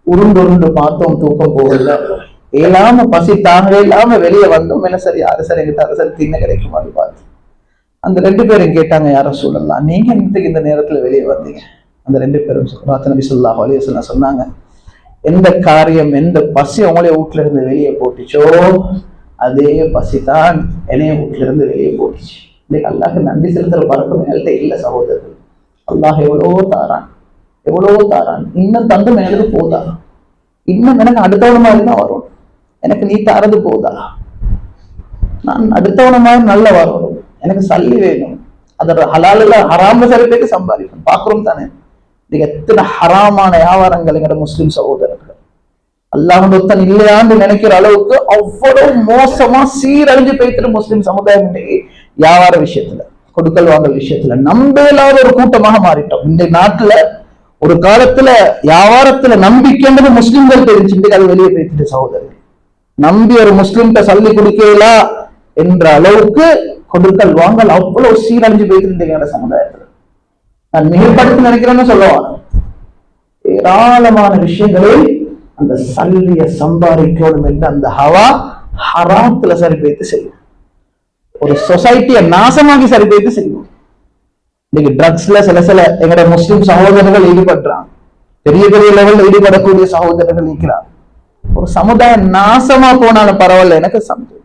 உருண்டு பார்த்தோம் தூக்கம் போகுது, இல்லாம பசி தாங்க இல்லாம வெளியே வந்தோம். என்ன சரி யாரு சரி எங்கிட்ட அரசரி தின்ன கிடைக்குமான்னு பார்த்து அந்த 2 பேரும் கேட்டாங்க, யார சூழல்லா நீங்க இன்னைக்கு இந்த நேரத்துல வெளியே வந்தீங்க? அந்த 2 பேரும் நபி ஸல்லல்லாஹு அலைஹி வஸல்லம் சொன்னாங்க, எந்த காரியம் எந்த பசி அவங்களே வீட்டுல இருந்து வெளியே போட்டுச்சோ அதே பசி தான் என்னைய வீட்டுல இருந்து வெளியே போட்டுச்சு. இன்னைக்கு அல்லாஹ்க்கு நன்றி செலுத்துற பழக்கம் என்கிட்ட இல்லை சகோதரர்கள். அல்லாஹ் எவ்வளவோ தாரான், இன்னும் தந்து எனக்கு போதா, இன்னும் எனக்கு அடுத்தவன மாதிரி தான் வரும், எனக்கு நீ தாரது போதா, நான் அடுத்தவன மாதிரி நல்ல வரணும், எனக்கு சல்லி வேணும், அதோட ஹலாலுல ஹராம சில பேருக்கு சம்பாதிக்கணும். பாக்குறோம் தானே எத்தனை ஹராமான வியாபாரங்கள் எங்கட முஸ்லிம் சகோதரர்கள். அல்லாஹ் இல்லையான்னு நினைக்கிற அளவுக்கு அவ்வளவு மோசமா சீரழிஞ்சு போய்த்துட்டு முஸ்லிம் சமுதாயம் இன்னைக்கு வியாபார விஷயத்துல. கொடுக்கல் வாங்கல் விஷயத்துல நம்பலாத ஒரு கூட்டமாக மாறிட்டோம். இந்த நாட்டுல ஒரு காலத்துல வியாபாரத்துல நம்பிக்கைன்றது முஸ்லிம்கள் தெரிஞ்சுட்டு அது வெளியே பேசிட்டு சகோதரர் நம்பி ஒரு முஸ்லிம்கிட்ட சொல்லி கொடுக்கலா என்ற அளவுக்கு கொடுக்கல் வாங்கல் அவ்வளவு சீரழிஞ்சு போயிட்டு சமுதாயத்துல. நான் மிகப்படுத்தி நினைக்கிறேன்னு சொல்லுவாங்க. ஏராளமான விஷயங்களில் அந்த சல்லிய சம்பாதிக்கணும் என்று அந்த ஹவா ஹராத்துல சரி வைத்து செய்யும். ஒரு சொசைட்டியை நாசமாக்கி சரி வைத்து செய்யும். இன்னைக்கு ட்ரக்ஸ்ல சில எங்கட முஸ்லிம் சகோதரர்கள் ஈடுபடுறாங்க. பெரிய பெரிய லெவல்ல ஈடுபடக்கூடிய சகோதரர்கள் இருக்கிறார். ஒரு சமுதாயம் நாசமா போனாலும் பரவாயில்ல, எனக்கு சந்தோஷம்.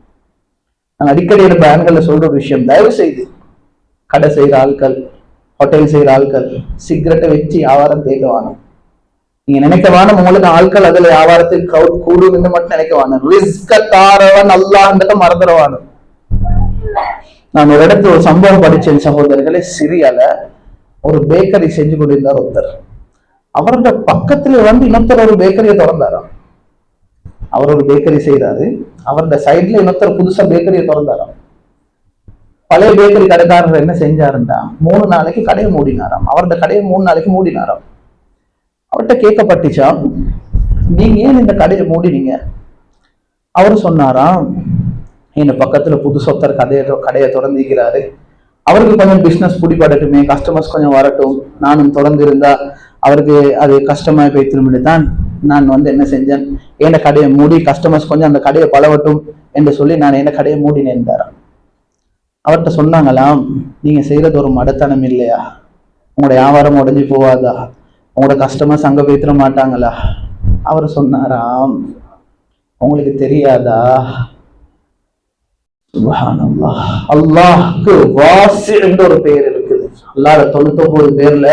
நான் அடிக்கடி பேன்கள்ல சொல்ற ஒரு விஷயம், தயவு செய்து கடை செய்யற ஆட்கள், ஹோட்டல் செய்யற ஆட்கள் சிகரெட்டை வச்சு வியாபாரம் தேடுவாங்க. நீங்க நினைக்கவான உங்களுக்கு ஆட்கள் அதுல வியாபாரத்தில் கிரௌட் கூடும் மட்டும் நினைக்கவான. ரிஸ்க தாரவன் அல்லாஹ்ன்றத மறந்துடுவானு. நான் ஒரு இடத்துல ஒரு சம்பவம் படிச்சேன் சகோதரர்களே. சிரியால ஒரு பேக்கரி செஞ்சு கொண்டிருந்தார் ஒருத்தர். அவரோட பக்கத்துல இன்னொருத்தர் ஒரு பேக்கரியை திறந்தாராம். அவர் ஒரு பேக்கரி செய்யறாரு, அவரோட சைட்ல இன்னொருத்தர் புதுசா பேக்கரியை திறந்தாராம். பழைய பேக்கரி கடைக்காரர் என்ன செஞ்சாருண்டா 3 நாளைக்கு கடையை மூடினாராம். அவரோட கடையை 3 நாளைக்கு மூடினாராம். அவர்கிட்ட கேட்கப்பட்டுச்சா, நீங்க ஏன் இந்த கடையை மூடினீங்க? அவரு சொன்னாராம், என் பக்கத்துல புதுசொத்தர் கடையை திறந்திருக்கிறாரு, அவருக்கு கொஞ்சம் பிசினஸ் பிடிபடட்டுமே, கஸ்டமர்ஸ் கொஞ்சம் வரட்டும், நானும் திறந்து இருந்தா அவருக்கு அது கஷ்டமா போய் திரும்பிட்டு தான் நான் என்ன செஞ்சேன், என் கடையை மூடி கஸ்டமர்ஸ் கொஞ்சம் அந்த கடையை பழவட்டும் என்று சொல்லி நான் என் கடையை மூடினேன். அவர்கிட்ட சொன்னாங்களாம், நீங்க செய்யறது ஒரு மடத்தனம் இல்லையா? உங்களோட வியாபாரம் உடஞ்சி போவாதா? உங்களோட கஸ்டமர்ஸ் அங்க போய்த்திர மாட்டாங்களா? அவர் சொன்னாராம், உங்களுக்கு தெரியாதா, சுப்ஹானல்லாஹ், அல்லாஹ்க்கு வாசி என்ற ஒரு பெயர் இருக்குது. அல்லாஹ்ல 99 பேர்ல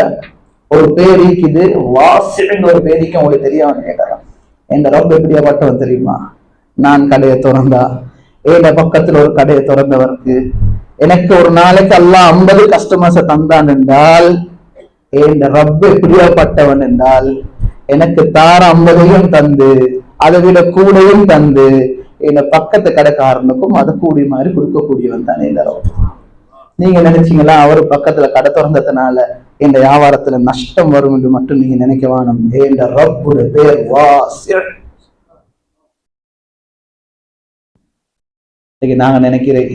ஒரு பேர் இருக்குது, வாசி என்ற ஒரு பேருக்கு உங்களுக்கு தெரியாம கேட்டாராம். என் ரப் எப்படியாப்பட்டவன் தெரியுமா? நான் கடையை திறந்தா என் பக்கத்துல ஒரு கடையை திறந்தவருக்கு எனக்கு ஒரு நாளைக்கு அல்லாஹ் 50 கஸ்டமர்ஸை தந்தான் என்றால், என் ரப் எப்படியாப்பட்டவன் என்றால் எனக்கு தார 50ஐயும் தந்து அதை விட கூடையும் தந்து என் பக்கத்து கடைக்காரனுக்கும் அதை கூடிய மாதிரி கொடுக்கக்கூடியவன் தானே இந்த ரப். நீங்க நினைச்சீங்களா அவர் பக்கத்துல கடை திறந்ததுனால இந்த வியாபாரத்துல நஷ்டம் வரும் என்று மட்டும் நீங்க நினைக்க வேணும். இந்த ரப்புடைய பேர் வாசிர். இன்னைக்கு நாங்க நினைக்கிறேன்,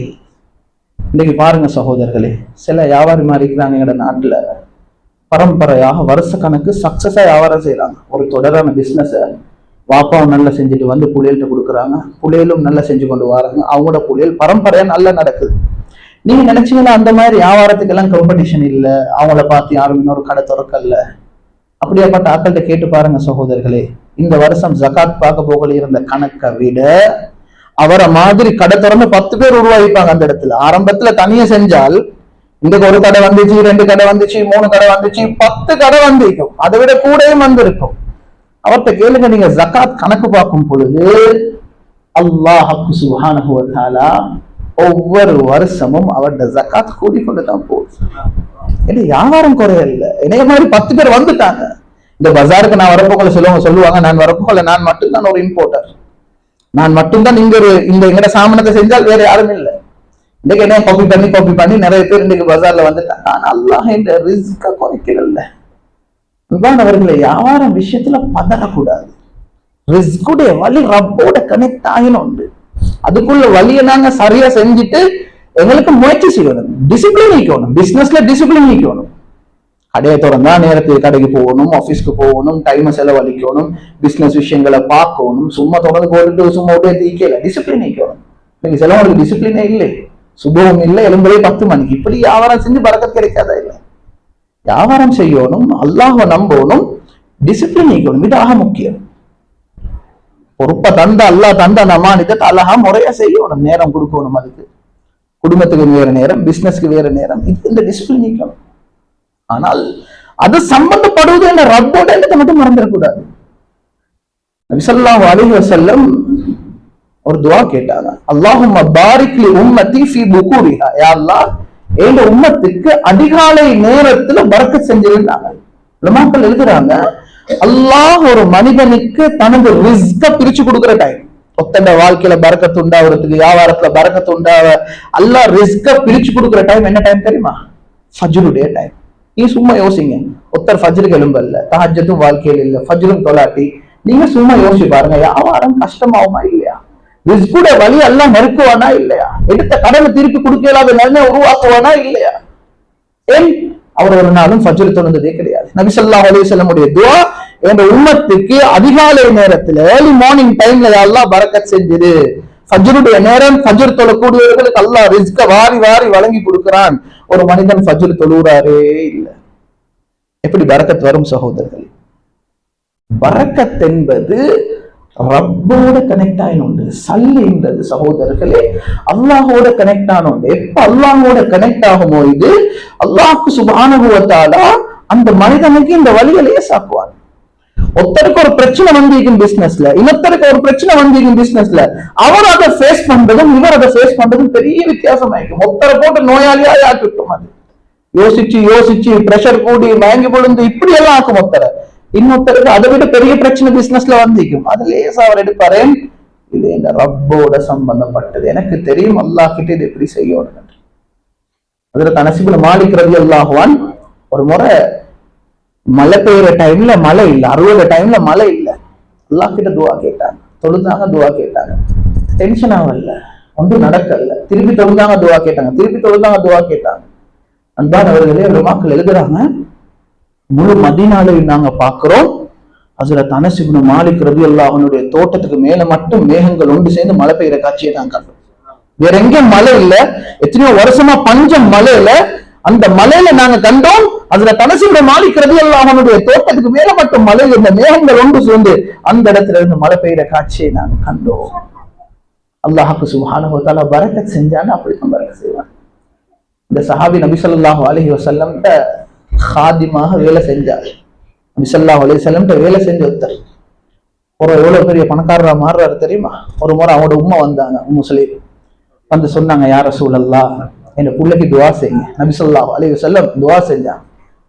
இன்னைக்கு பாருங்க சகோதரர்களே, சில வியாபாரி மாதிரி இருக்கிறாங்க எங்களோட நாட்டுல, பரம்பரையாக வருஷ கணக்கு சக்சஸா வியாபாரம் செய்யறாங்க. ஒரு தொடரான பிசினஸ வாப்பாவும் நல்லா செஞ்சுட்டு புள்ளைகள்கிட்ட கொடுக்குறாங்க, புள்ளைகளும் நல்லா செஞ்சு கொண்டு வராங்க, அவங்களோட புள்ளைகள் பரம்பரையா நல்லா நடக்குது. நீங்க நினைச்சீங்கன்னா அந்த மாதிரி வியாபாரத்துக்கு எல்லாம் காம்படிஷன் இல்லை, அவங்கள பார்த்து யாரும் இன்னொரு கடை திறக்கல. அப்படியாப்பட்ட ஆக்கள்கிட்ட கேட்டு பாருங்க சகோதரர்களே, இந்த வருஷம் ஜகாத் பார்க்க போகல இருந்த கணக்கை விட அவரை மாதிரி கடை திறந்து 10 பேர் உருவாகிப்பாங்க அந்த இடத்துல. ஆரம்பத்துல தனியா செஞ்சால் இன்றைக்கு ஒரு கடை வந்துச்சு, 2 கடை வந்துச்சு, 3 கடை வந்துச்சு, 10 கடை வந்திருக்கும், அதை விட கூடயும் வந்திருக்கும். அவர்கிட்ட கேளுங்க, நீங்க ஜகாத் கணக்கு பார்க்கும் பொழுது அல்லாஹ் சுப்ஹானஹு வ தஆலா ஒவ்வொரு வருஷமும் அவருடைய ஜகாத் கூடிக்கொண்டுதான் போகுது. இது வியாபாரம் குறையல. இதே மாதிரி 10 பேர் வந்துட்டாங்க. இந்த பஜாருக்கு நான் வரப்போகல சொல்லுவாங்க, நான் வரப்போகல, நான் மட்டும்தான் ஒரு இம்போர்ட்டர், நான் மட்டும்தான் இந்த எங்கட சாமானத்தை செஞ்சால் வேற யாரும் இல்லை. இன்னைக்கு என்ன காப்பி பண்ணி நிறைய பேர் இன்னைக்கு பஜார்ல வந்துட்டாங்க. ஆனா அல்லாஹ் இந்த ரிஸ்க குறைக்கல. அவர்களை வியாபாரம் விஷயத்துல பதறக்கூடாது. ரிஸ்குடைய வழி ரப்போட கனெக்ட் ஆகினோம். அதுக்குள்ள வழியை நாங்க சரியா செஞ்சுட்டு எங்களுக்கு முயற்சி செய்யணும், டிசிப்ளின் நீக்கணும். பிசினஸ்ல டிசிப்ளின் நீக்கணும். கடையை திறந்தா நேரத்துக்கு கடைக்கு போகணும், ஆபீஸ்க்கு போகணும், டைமை செலவழிக்கணும், பிசினஸ் விஷயங்களை பார்க்கணும். சும்மா தொடர்ந்து போட்டுட்டு சும்மா விட்டு தீக்கல, டிசிப்ளின் நீக்கணும். நீங்க சிலவங்களுக்கு டிசிப்ளினே இல்லை, சுபம் இல்லை, எலும்புலே 10 மணிக்கு. இப்படி வியாபாரம் செஞ்சு பறக்கத் கிடைக்காதா? இல்லை, வியாபாரம் செய்யணும், அல்லாஹ்வை நம்பணும், டிசிப்ளின் நீக்கணும். இது ஆக முக்கியம். பொறுப்பை தந்த அல்லாஹ் தந்த நமானிதத்தை அழகா முறையா செய்யணும், நேரம் கொடுக்கணும். அதுக்கு குடும்பத்துக்கு வேற நேரம், பிசினஸ்க்கு வேற நேரம், இது இந்த டிசிப்ளின் நீக்கணும். ஆனால் அது சம்பந்தப்படுவது என்ற ரப்போட எண்ணத்தை மட்டும் மறந்துடக்கூடாது. நபி ஸல்லல்லாஹு அலைஹி வஸல்லம் ஒரு துஆ கேட்டாங்க, அல்லாஹும்ம பாரிக் லி உம்மத்தி ஃபீ புகூரிஹா, யா அல்லாஹ் எங்க உம்மத்துக்கு அதிகாலை நேரத்துல பரக்கத் செஞ்சிருந்தாங்க. உலமாக்கள் எழுதுறாங்க, அல்லாஹ் ஒரு மனிதனுக்கு தனது ரிஸ்க பிரிச்சு கொடுக்கிற டைம், ஒத்தண்ட வாழ்க்கையில பரக்கத்து உண்டாகிறதுக்கு, வியாபாரத்துல பரக்கத்து உண்டாவ அல்லாஹ் ரிஸ்க பிரிச்சு கொடுக்குற டைம் என்ன டைம் தெரியுமா? ஃபஜ்ருடைய டைம். நீ சும்மா யோசிங்க, ஒருத்தர் ஃபஜ்ருக்கு எலும்பல்ல, தஹஜ்ஜத்தும் வாழ்க்கையில் இல்ல, ஃபஜ்ரும் தொலாட்டி, நீங்க சும்மா யோசிச்சு பாருங்க, வியாபாரம் கஷ்டமாகுமா இல்லையா? ரிஸ்குடைய வழி எல்லாம் நெருக்குவானா இல்லையா? எடுத்த கடனை திருப்பி கொடுக்கலாத நிலைமை உருவாக்குவானா இல்லையா? ஏன் அவர் ஒரு நாளும் ஃபஜ்ர் தொழுந்ததே கிடையாது. நபி ஸல்லல்லாஹு அலைஹி வஸல்லம் உடைய துஆ, என்ற உம்மத்துக்கு அதிகாலை நேரத்துல ஏர்லி மார்னிங் டைம்ல அல்லாஹ் பரக்கத் செஞ்சிரு. ஃபஜ்ருடைய நேரம், ஃபஜ்ர் தொழக்கூடியவர்களுக்கு அல்லாஹ் ரிஸ்க வாரி வாரி வழங்கி கொடுக்கிறான். ஒரு மனிதன் ஃபஜ்ர் தொழுறாரே இல்ல, எப்படி பரக்கத் வரும் சகோதரர்கள்? பரக்கத் என்பது ரப்போட கனெக்ட் ஆயினுண்டு. சல்லின்றது சகோதரர்களே அல்லாஹோட கனெக்ட் ஆனோண்டு. எப்ப அல்லாஹோட கனெக்ட் ஆகுமோ இது அல்லாஹ்க்கு சுப்ஹானஹு வ தஆலா அந்த மனிதனுக்கு இந்த வழிகளையே சாக்குவார். ஒருத்தருக்கு ஒரு பிரச்சனை வந்திருக்கும் பிசினஸ்ல, இன்னொருத்தருக்கு ஒரு பிரச்சனை வந்திருக்கும் பிசினஸ்ல, அவர் அதை ஃபேஸ் பண்றதும் இவர் அதை ஃபேஸ் பண்றதும் பெரிய வித்தியாசம் ஆயிக்கும். ஒருத்தரை போட்டு நோயாளியா ஆக்கிட்டோம். அது யோசிச்சு யோசிச்சு பிரஷர் கூடி மயங்கி பொழுந்து இப்படி எல்லாம் ஆக்கும் ஒருத்தரை. இன்னொருத்தருக்கு அதை விட பெரிய பிரச்சனை பிசினஸ்ல வந்திருக்கும். அது லேசா அவர் எடுப்பாரு, இது இந்த ரப்போட சம்பந்தப்பட்டது, எனக்கு தெரியும் அல்லாஹ் கிட்ட இது எப்படி செய்யணும். அதுல அனஸ் மாலிக் ரலியல்லாஹு அன்ஹு ஒரு முறை மழை பெய்யுற டைம்ல மழை இல்லை, 60 டைம்ல மழை இல்லை, அல்லாஹ் கிட்ட துவா கேட்டாங்க, தொழுதாங்க, துவா கேட்டாங்க, டென்ஷன் ஆகல, ஒன்றும் நடக்கல, திருப்பி தொழுதாங்க, துவா கேட்டாங்க, திருப்பி தொழுதாங்க, துவா கேட்டாங்க. அன்பானவர்களே, உலமாக்கள் எழுதுறாங்க, முழு மதீனாவையும் நாங்க பாக்குறோம், ஹஜ்ரத் அனஸ் இப்னு மாலிக் ரலியல்லாஹு அன்ஹுடைய தோட்டத்துக்கு மேல மட்டும் மேகங்கள் ஒன்று சேர்ந்து மழை பெய்யுற காட்சியை தான் கண்டோம். வேற எங்கேயும் மழை இல்ல, எத்தனையோ வருஷமா பஞ்சம் மழையில, அந்த மலையில நாங்க கண்டோம் ஹஜ்ரத் அனஸ் இப்னு மாலிக் ரலியல்லாஹு அன்ஹுடைய தோட்டத்துக்கு மேல மட்டும் மலையில இந்த மேகங்கள் ஒன்று சேர்ந்து அந்த இடத்துல இருந்து மழை பெய்யுற காட்சியை நாங்க கண்டோம். அல்லாஹ்க்கு சுப்ஹானஹு வ தஆலா பரக்கத் செஞ்சான்னு அப்படித்தான் பரக்கத் செய்வான். இந்த சஹாபி நபி ஸல்லல்லாஹு அலைஹி வஸல்லம் ஹாதிமாக வேலை செஞ்சார். நபி ஸல்லல்லாஹு அலைஹி வஸல்லம் வேலை செஞ்ச ஒருத்தர் ஒரு எவ்வளவு பெரிய பணக்காரரா மாறுறாரு தெரியுமா? ஒரு முறை அவங்களோட உம்மா வந்தாங்க, முஸ்லீம் வந்து சொன்னாங்க, யா ரசூலல்லாஹ் என் பிள்ளைக்கு துவா செய்யுங்க. நபி ஸல்லல்லாஹு அலைஹி வஸல்லம் துவா செஞ்சாங்க.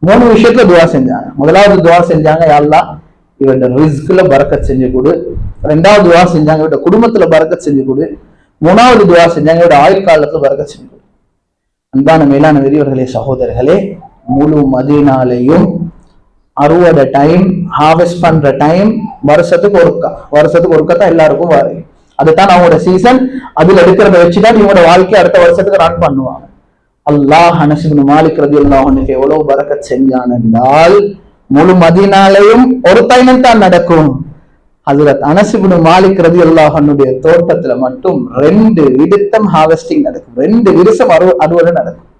3 விஷயத்துல துவா செஞ்சாங்க. முதலாவது துவா செஞ்சாங்க, யா அல்லாஹ் இவருடைய ரிஸ்க்ல பரக்கத் செஞ்சு கொடு. ரெண்டாவது துவா செஞ்சாங்க, இவருடைய குடும்பத்துல பரக்கத் செஞ்சு கொடு. மூணாவது துவா செஞ்சாங்க, இவருடைய ஆயுள் காலத்துல பரக்கத் செஞ்சு கொடு. அன்பான மேலான பெரியவர்களே, சகோதரர்களே, முழு மதீனாலையும் அறுவடை டைம், ஹார்வெஸ்ட் பண்ற டைம் வருஷத்துக்கு ஒருக்கா தான் எல்லாருக்கும் வரும். அதுதான் அவங்களோட சீசன். அதுல எடுக்கிறத வச்சுதான் இவங்களோட வாழ்க்கை அடுத்த வருஷத்துக்கு ரன் பண்ணுவாங்க. அல்லாஹ் அனஸ் இப்னு மாலிக் ரலியல்லாஹு அன்ஹு எவ்வளவு பரக்கத் செஞ்சான் என்றால், முழு மதீனாலையும் ஒரு டைம் தான் நடக்கும். ஹஜ்ரத் அனஸ் இப்னு மாலிக் ரலியல்லாஹு அன்ஹுடைய தோட்டத்துல மட்டும் 2 விடுத்தம் ஹார்வெஸ்டிங் நடக்கும், 2 விருசம் அறுவடை நடக்கும்.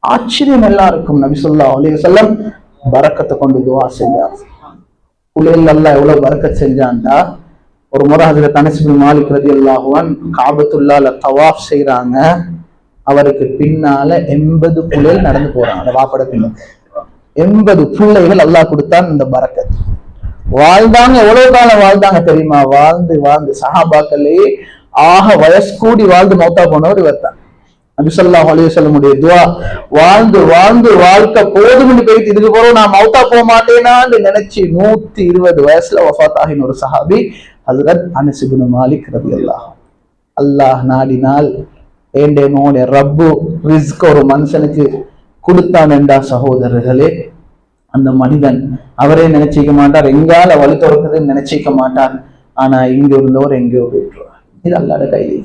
ஆச்சரியம் எல்லாருக்கும். நபி ஸல்லல்லாஹு அலைஹி வஸல்லம் பரக்கத்தை கொண்டு துஆ செஞ்சாங்க. புள்ளைகள் அல்லாஹ் எவ்வளவு பரக்கத் செஞ்சான்டா, ஒரு முறை ஹஜ்ரத் அனஸ் இப்னு மாலிக் ரலியல்லாஹு அன்ஹு காபத்துல்லாஹ்ல தவாஃப் செய்றாங்க. அவருக்கு பின்னால 80 புள்ளைகள் நடந்து போறாங்க. அந்த வாப்பட பின்னால 80 புள்ளைகள் அல்லாஹ் கொடுத்தான். இந்த பரக்கத் வாழ்ந்தாங்க. எவ்வளவு காலம் வாழ்ந்தாங்க தெரியுமா? வாழ்ந்து சஹாபாக்களே ஆக வயசு கூடி வாழ்ந்து மௌத்தா போனவர் இவர் தான். நபி ஸல்லல்லாஹு அலைஹி வஸல்லம் உடைய துஆ, வாழ்ந்து வாழ்க்கை போதும்னு போயிட்டு இதுக்கு போறோம் நான் மௌத்தா போக மாட்டேனான்னு நினைச்சு 120 வயசுல வஃபாத் ஆகின ஒரு சஹாபி ஹஜ்ரத் அனஸ் இப்னு மாலிக் ரலியல்லாஹு. அல்லாஹ் நாடினால் ஏண்டேனோட ரப்பு ரிஸ்க் ஒரு மனுஷனுக்கு கொடுத்தான் என்றா சகோதரர்களே, அந்த மனிதன் அவரே நினைச்சிக்க மாட்டார், எங்கால வழி திறக்குதுன்னு நினைச்சிக்க மாட்டார். ஆனா இங்க இருந்தவர் எங்கேயோ போயிட்டுருவார். இது அல்லாஹ்வுடைய கையிலே.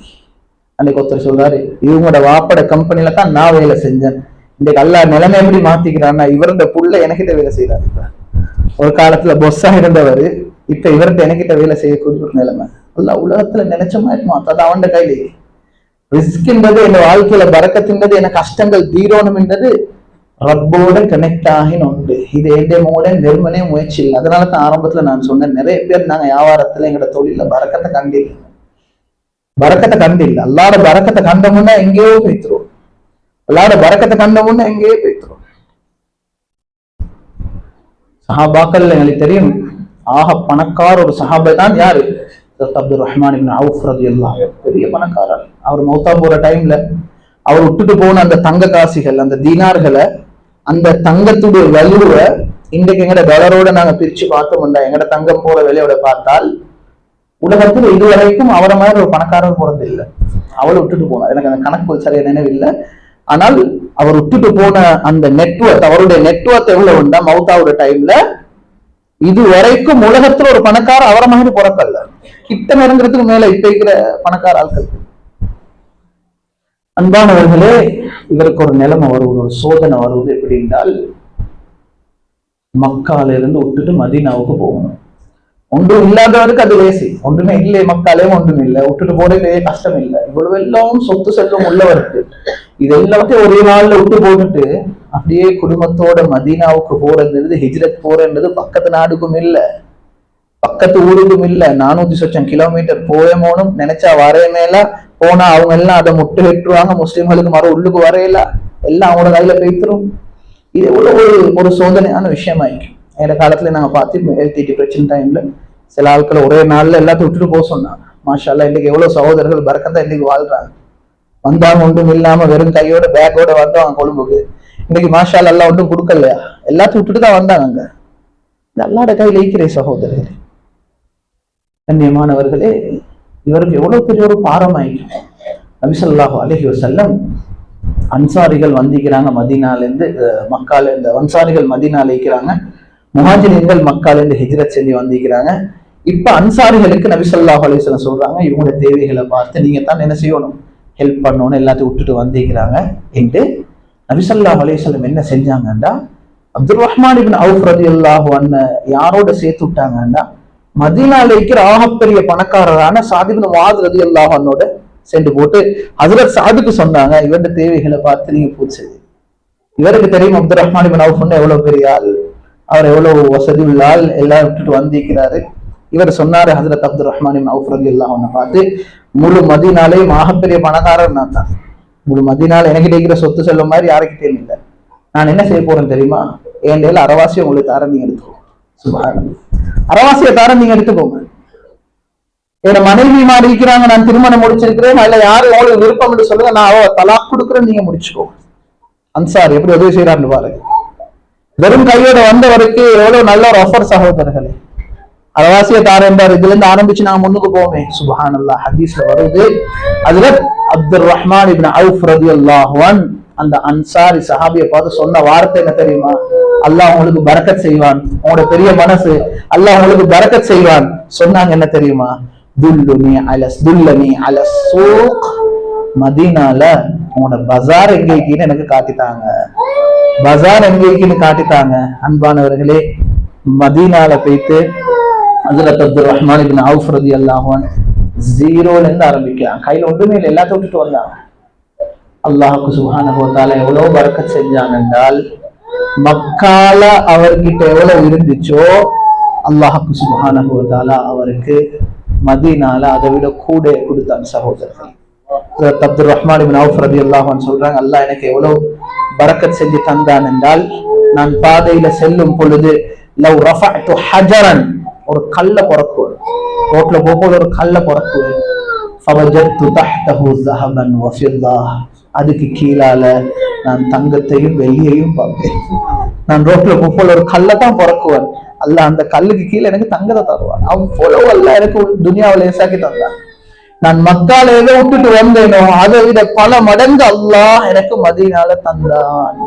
அன்னைக்கு ஒருத்தர் சொல்றாரு, இவங்களோட வாப்பட கம்பெனில தான் நான் வேலை செஞ்சேன், இன்றைக்கு அல்லாஹ் நிலைமை எப்படி மாத்திக்கிறான்னா, இவருடைய புள்ள எனக்கிட்ட வேலை செய்யறாரு. ஒரு காலத்துல பொஸ்ஸா இருந்தவர் இப்ப இவர்கிட்ட எனக்கிட்ட வேலை செய்யக்கூடிய ஒரு நிலைமை. அல்லாஹ் உலகத்துல நினைச்ச மாதிரி மாத்தாது அவன் கையிலே. ரிஸ்க் என்பது என் வாழ்க்கையில பரக்கத்தின்றது, என கஷ்டங்கள் தீரோணும் என்றது ரப்போட கனெக்ட் ஆகின ஒன்று. இது எந்தமோட வெறுமனே முயற்சி இல்லை. அதனால தான் ஆரம்பத்துல நான் சொன்னேன், நிறைய பேர் நாங்க வியாபாரத்துல எங்களோட தொழில பரக்கத்தை கண்டில்லை. அல்லாட பரக்கத்தை கண்ட முன்னா எங்கேயோ போய்த்துரும். அல்லாட பரக்கத்தை கண்ட முன்னா எங்கேயோ போய்த்துரும். சஹாபாக்கள் எங்களுக்கு தெரியும், ஆக பணக்கார ஒரு சஹாபை தான் யாரு? அப்துல் ரஹ்மான் இப்னு அவுஃப் ரலியல்லாஹு. பெரிய பணக்காரர். அவர் மௌத்தா போற டைம்ல அவர் விட்டுட்டு போன அந்த தங்க காசிகள், அந்த தீனார்களை, அந்த தங்கத்துடைய வலுவை இன்றைக்கு எங்கட டாலரோட நாங்க பிரிச்சு பார்த்தோம்டா, எங்கட தங்கம் போற விலையோட பார்த்தால் உலகத்தில் இதுவரைக்கும் அவரை மாதிரி ஒரு பணக்காரர் பிறந்து இல்லை. அவளை விட்டுட்டு போனார். எனக்கு அந்த கணக்கு சரியா நினைவில்லை. ஆனால் அவர் விட்டுட்டு போன அந்த நெட்வொர்க், அவருடைய நெட்வொர்க் எவ்வளவு உண்டா மௌத்தாவோட டைம்ல இது வரைக்கும் உலகத்துல ஒரு பணக்கார அவரை மாதிரி பிறக்கல. கிட்ட நெருங்கிறதுக்கு மேல இப்ப இருக்கிற பணக்கார ஆட்கள். அன்பானவர்களே, இவருக்கு ஒரு நிலைமை வருவது, ஒரு சோதனை வருவது எப்படி என்றால், மக்கால இருந்து விட்டுட்டு மதீனாவுக்கு போகணும். ஒன்றும் இல்லாதவருக்கு அது லேசி. ஒன்றுமே இல்லை, மக்காலே ஒன்றும் இல்லை, விட்டுட்டு போறே பெரிய கஷ்டம் இல்லை. இவ்வளவு எல்லாம் சொத்து செல்வம் உள்ளவருக்கு இது எல்லாத்தையும் ஒரே நாள்ல விட்டு போட்டுட்டு அப்படியே குடும்பத்தோட மதீனாவுக்கு போறது, ஹிஜ்ரத் போறது பக்கத்து நாடுக்கும் இல்லை, பக்கத்து ஊருக்கும் இல்லை, 400 கிலோமீட்டர் போயமோனும் நினைச்சா வரைய மேல போனா அவங்க எல்லாம் அதை முட்டு வெட்டுருவாங்க. முஸ்லிம்களுக்கு மறு உள்ளுக்கு வரையில எல்லாம் அவங்களோட கையில பேத்துரும். இது எவ்வளவு ஒரு சோதனையான விஷயமாயிக்கும். இந்த காலத்துல நாங்க பார்த்து எல்டிடி பிரச்சனை டைம்ல சில ஆட்களை ஒரே நாள்ல எல்லாத்தையும் விட்டுட்டு போக சொன்னாங்க. மாஷா அல்லாஹ், இன்னைக்கு எவ்வளவு சகோதரர்கள் பரக்கத்தா இன்னைக்கு வாழ்றாங்க. வந்தாங்க ஒன்றும் இல்லாம வெறும் கையோட பேக்கோட வந்தவங்க கொழும்புக்கு. இன்னைக்கு மாஷா அல்லாஹ் எல்லாம் ஒன்றும் கொடுக்கலையா, எல்லாத்தையும் விட்டுட்டு தான் வந்தாங்க. அங்க இந்த அல்லாஹ்வுடைய கையில இருக்கிற சகோதரர்களே, கண்ணியமானவர்களே, இவருக்கு எவ்வளவு பெரிய ஒரு பாரமாயிக்கும். நபி ஸல்லல்லாஹு அலைஹி வஸல்லம் அன்சாரிகள் வந்திக்கிறாங்க மதீனால இருந்து, மக்கால இருந்து அன்சாரிகள் மதீனால இருக்கிறாங்க. முஹாஜிர்கள் மக்கால இருந்து ஹிஜ்ரத் செஞ்சு வந்திக்கிறாங்க. இப்ப அன்சாரிகளுக்கு நபி ஸல்லல்லாஹு அலைஹி வஸல்லம் சொல்றாங்க, இவங்களோட தேவைகளை பார்த்து நீங்க தான் என்ன செய்யணும், ஹெல்ப் பண்ணணும், எல்லாத்தையும் விட்டுட்டு வந்திக்கிறாங்க என்று நபி ஸல்லல்லாஹு அலைஹி வஸல்லம் என்ன செஞ்சாங்கன்னா, அப்துல் ரஹ்மான் இப்னு அவுஃப் ரலியல்லாஹு அன்ஹு யாரோட சேர்த்து விட்டாங்கன்னா, மதீனால இருக்கிற ஆகப்பெரிய பணக்காரரான சாத் இப்னு முஆத் ரலியல்லாஹு அன்ஹோட சென்று போட்டு ஹஜ்ரத் சாதுக்கு சொன்னாங்க, இவருடைய தேவைகளை பார்த்து நீங்க பூர்த்தி. இவருக்கு தெரியும் அப்துல் ரஹ்மான் இப்னு அவுஃப் எவ்வளவு பெரிய ஆள், அவர் எவ்வளவு வசதி உள்ள ஆள், எல்லாம் விட்டுட்டு வந்திருக்கிறாரு. இவர் சொன்னாரு ஹஜ்ரத் அப்துல் ரஹ்மான் இப்னு அவுஃப் ரலியல்லாஹு அன்ஹு பார்த்து, முழு மதீனாலையும் ஆகப்பெரிய பணக்காரர் நான் தான். முழு மதீனால எனக்கு இருக்கிற சொத்து செல்வம் மாதிரி யாருக்கிட்டே இல்லை. நான் என்ன செய்ய போறேன் தெரியுமா, என் டைல அரவாசியை உங்களுக்கு தார, நீங்க எடுத்துக்கோ. சுப்ஹானல்லாஹ், அரவாசியை தார நீங்க எடுத்துக்கோங்க. என் மனைவி மாறி இருக்கிறாங்க, நான் திருமணம் முடிச்சிருக்கிறேன், அதுல யாரு எவ்வளவு விருப்பம் என்று சொல்லுங்க, நான் அவ தலாக் கொடுக்குறேன், நீங்க முடிச்சுக்கோங்க. அன்சார் எப்படி உதவி செய்யறான்னு பாருங்க. வெறும் கையோட வந்தவருக்கு எவ்வளவு நல்ல ஒரு ஆஃபர் சகோதரர்களே. அரவாசியை தார என்றார். இதுல இருந்து ஆரம்பிச்சு நாங்க முன்னுக்கு போவோமே. சுப்ஹானல்லாஹ், ஹதீஸ்ல வருது, அதுல அப்துல் ரஹ்மான் இப்னு அவுஃப் ரலியல்லாஹு அன்ஹு அந்த அன்சாரி சஹாபியை பார்த்து சொன்ன வார்த்தை என்ன தெரியுமா, அல்லாஹ் உங்களுக்கு பரக்கத் செய்வான், உங்களோட பெரிய மனசு, அல்லாஹ் உங்களுக்கு பரக்கத் செய்வான். சொன்னாங்க என்ன தெரியுமா, துல்லனி அலஸ் சூக், மதீனால உங்களோட பஜார் எங்க இருக்குன்னு எனக்கு காட்டித்தாங்க, பஜார் எங்க இருக்குன்னு காட்டித்தாங்க. அன்பானவர்களே, மதீனால போயிட்டு ஹஜ்ரத் அப்துல் ரஹ்மான் இப்னு அவுஃப் ரலியல்லாஹு அன்ஹு ஜீரோல இருந்து ஆரம்பிக்கிறாங்க. கையில ஒன்றுமே இல்லை, எல்லாத்தையும் விட்டுட்டு வந்தாங்க. அல்லாஹ்வுக்கு சுப்ஹானஹு வ தஆலா எவ்வளவு பரக்கத் செஞ்சான் என்றால், மக்கால அவர்கிட்ட எவ்வளவு இருந்துச்சோ அல்லாஹ்வுக்கு சுப்ஹானஹு வ தஆலா அவருக்கு மதீனால அதை விட கூட கொடுத்தான். சகோதரர்கள், அப்துல் ரஹ்மான் இப்னு அவுஃப் ரலியல்லாஹு அன்ஹு சொல்றாங்க, அல்லாஹ் எனக்கு எவ்வளவு பரக்கத் செஞ்சு தந்தான் என்றால், நான் பாதையில செல்லும் பொழுது லவ் ரஃபஅது ஹஜரன், ஒரு கல்ல பொறக்குவேன், ரோட்ல போகும்போது ஒரு கல்ல பொறக்குவேன், ஃபவஜத்து தஹ்தஹு ஸஹபன் வ ஃபில்லா, அதுக்கு கீழால நான் தங்கத்தையும் வெள்ளியையும் பார்ப்பேன். நான் ரோட்ல போகும்போது ஒரு கல்லை தான் பொறக்குவேன், அல்லாஹ் அந்த கல்லுக்கு கீழே எனக்கு தங்கத்தை தருவான். அவ்வளவு அல்லாஹ் எனக்கு துனியாவில் லேசாக்கி தந்தான். நான் மக்கால எதை விட்டுட்டு வந்தேனோ அதை விட பல மடங்கு அல்லாஹ் எனக்கு மதீனால தந்தான்.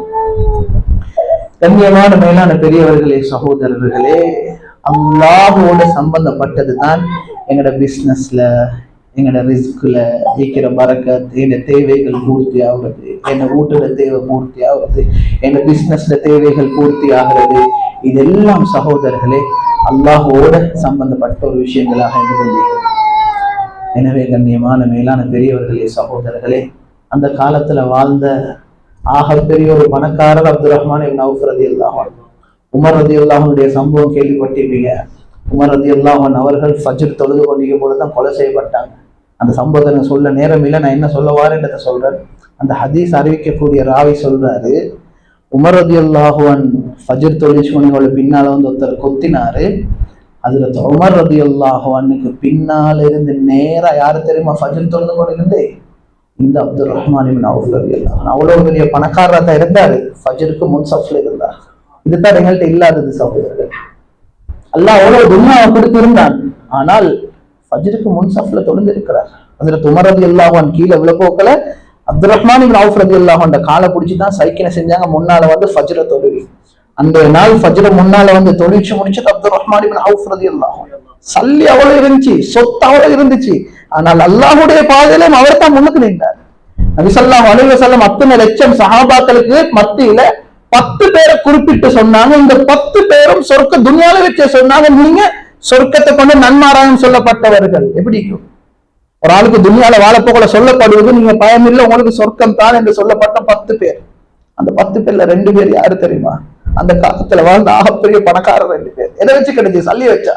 கண்ணியமான மேலான பெரியவர்களே, சகோதரர்களே, அல்லாஹோட சம்பந்தப்பட்டது தான் எங்களோட பிசினஸ்ல, எங்களோட ரிஸ்க்ல இருக்கிற பரக்கத், எங்க தேவைகள் பூர்த்தி ஆகுறது, எங்க வீட்டுல தேவை பூர்த்தி ஆகுறது, எங்க பிசினஸ்ல தேவைகள் பூர்த்தி ஆகிறது. இதெல்லாம் சகோதரர்களே அல்லாஹோட சம்பந்தப்பட்ட ஒரு விஷயங்களாக இருந்து கொண்டிருக்கிறது. எனவே கண்ணியமான மேலான பெரியவர்களே, சகோதரர்களே, அந்த காலத்துல வாழ்ந்த ஆகப்பெரிய ஒரு பணக்காரர் அப்துல் ரஹ்மான் இப்னு அவுஃப் ரலியல்லாஹு அன்ஹு. உமர் ரலியல்லாஹு அன்ஹுடைய சம்பவம் கேள்விப்பட்டிருப்பீங்க. உமர் ரலியல்லாஹு அன்ஹு அவர்கள் ஃபஜ்ர் தொழுது கொண்டிருக்கும் பொழுதுதான் கொலை செய்யப்பட்டாங்க. அந்த சம்பவத்தை சொல்ல நேரம் இல்லை, நான் என்ன சொல்ல வாரேன்றதை சொல்றேன். அந்த ஹதீஸ் அறிவிக்கக்கூடிய ராவி சொல்றாரு, உமர் ரலியல்லாஹு அன்ஹு ஃபஜ்ர் தொழுது பின்னால வந்து ஒருத்தர் கொத்தினாரு. அதுல உமர் ரலியல்லாஹு அன்ஹுக்கு பின்னால இருந்து நேரா யாரு தெரியுமா ஃபஜ்ர் தொழுது கொண்டிருந்து, இந்த அப்துல் ரஹ்மான் இப்னு அவுஃப் ரலியல்லாஹு அன்ஹு. அவ்வளவு பெரிய பணக்காரரா தான் இருந்தாரு, ஃபஜ்ருக்கு முன் சஃப்ல இருந்தார். இதுதான் எங்கள்கிட்ட இல்லாதது சகோதரர்கள். அல்லாஹ் அவ்வளவு துன்யாவை கொடுத்திருந்தான், ஆனால் ஃபஜ்ருக்கு முன் சஃப்ல தொழுந்திருக்கிறார். ஹஜ்ரத் உமர் ரலியல்லாஹு அன்ஹு கீழே விழப்போக்கல அப்துல் ரஹ்மான் இப்னு அவுஃப் ரலியல்லாஹு அன்ஹு காலை பிடிச்சி தான் சைக்கினை செஞ்சாங்க. முன்னால வந்து ஃபஜ்ர தொழுவி. அந்த நாள் ஃபஜ்ர முன்னால வந்து தொழிச்சு முடிச்சது அப்துல் ரஹ்மான் இப்னு அவுஃப் ரலியல்லாஹு அன்ஹு. சல்லி அவ்வளவு இருந்துச்சு, சொத்து அவ்வளவு இருந்துச்சு. ஆனால் அல்லாஹ்வுடைய பாதையிலும் அவர் தான் முன்னுக்கு நின்றார். நபி ஸல்லல்லாஹு அலைஹி வஸல்லம் அத்தனை லட்சம் சஹாபாக்களுக்கு மத்தியில 10 பேரை குறிப்பிட்டு சொன்னாங்க. இந்த 10 பேரும் சொர்க்க துன்யால வச்சே சொன்னாங்க, நீங்க சொர்க்கத்தை கொண்டு நன்மாராயம் சொல்லப்பட்டவர்கள். எப்படி ஒரு ஆளுக்கு துன்யால வாழப்போல சொல்லப்படுவது நீங்க பயமில்லை, உங்களுக்கு சொர்க்கம் தான் என்று சொல்லப்பட்ட 10 பேர். அந்த 10 பேர்ல 2 பேர் யாரு தெரியுமா? அந்த காலத்துல வாழ்ந்த ஆகப்பெரிய பணக்காரர் 2 பேர். எதை வச்சு கிடைச்சு? சல்லி வச்சா.